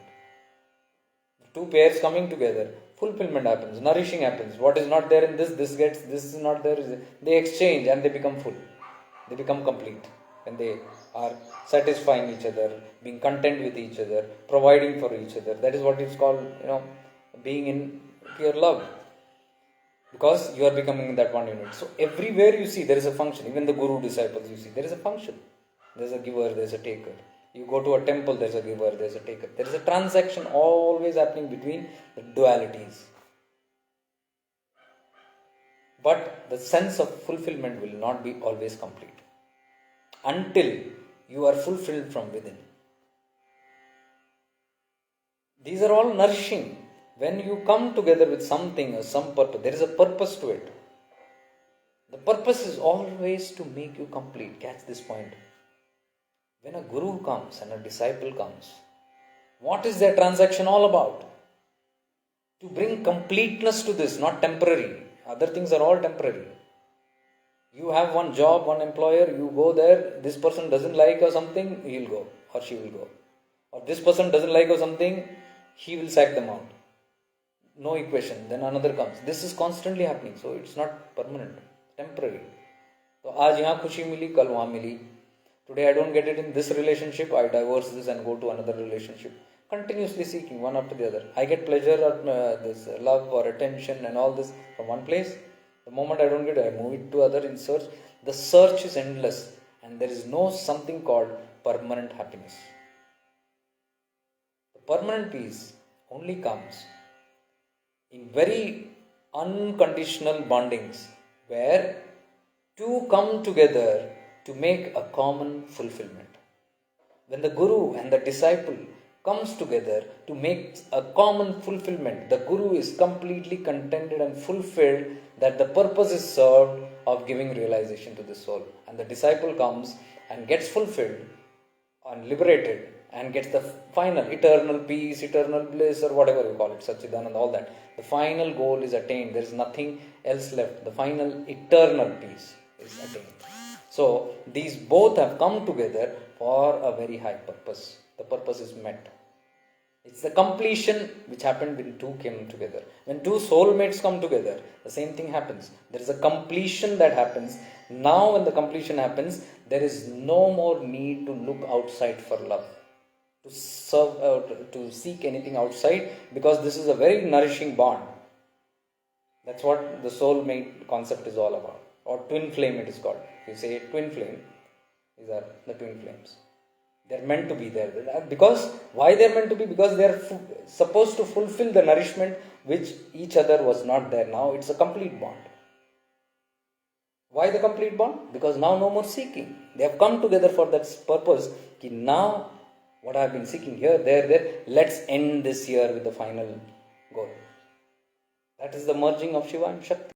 Two pairs coming together, fulfillment happens, nourishing happens. What is not there in this gets, this is not there. They exchange and they become full. They become complete. And they are satisfying each other, being content with each other, providing for each other. That is what is called, being in pure love. Because you are becoming that one unit. So everywhere you see, there is a function. Even the guru disciples, you see, there is a function. There is a giver, there is a taker. You go to a temple, there is a giver, there is a taker. There is a transaction always happening between the dualities. But the sense of fulfillment will not be always complete until you are fulfilled from within. These are all nourishing. When you come together with something or some purpose, there is a purpose to it. The purpose is always to make you complete. Catch this point. When a guru comes and a disciple comes, what is their transaction all about? To bring completeness to this, not temporary. Other things are all temporary. You have one job, one employer, you go there, this person doesn't like or something, he will go or she will go. Or this person doesn't like or something, he will sack them out. No equation, then another comes. This is constantly happening, so it's not permanent, temporary. So, आज यहाँ खुशी मिली, कल वहाँ मिली. Today I don't get it in this relationship, I divorce this and go to another relationship. Continuously seeking one after the other. I get pleasure or this love or attention and all this from one place. The moment I don't get it, I move it to other in search. The search is endless and there is no something called permanent happiness. The permanent peace only comes in very unconditional bondings where two come together to make a common fulfillment. When the guru and the disciple comes together to make a common fulfillment, the guru is completely contented and fulfilled that the purpose is served of giving realization to the soul. And the disciple comes and gets fulfilled and liberated and gets the final eternal peace, eternal bliss, or whatever you call it, Satchidananda, all that. The final goal is attained. There is nothing else left. The final eternal peace is attained. So, these both have come together for a very high purpose. The purpose is met. It's the completion which happened when two came together. When two soulmates come together, the same thing happens. There is a completion that happens. Now, when the completion happens, there is no more need to look outside for love, to serve, to seek anything outside, because this is a very nourishing bond. That's what the soulmate concept is all about, or twin flame it is called. If you say twin flame, these are the twin flames. They're meant to be there. Because, why they're meant to be? Because they're supposed to fulfill the nourishment which each other was not there. Now it's a complete bond. Why the complete bond? Because now no more seeking. They have come together for that purpose. Now, what I have been seeking here, there, let's end this year with the final goal. That is the merging of Shiva and Shakti.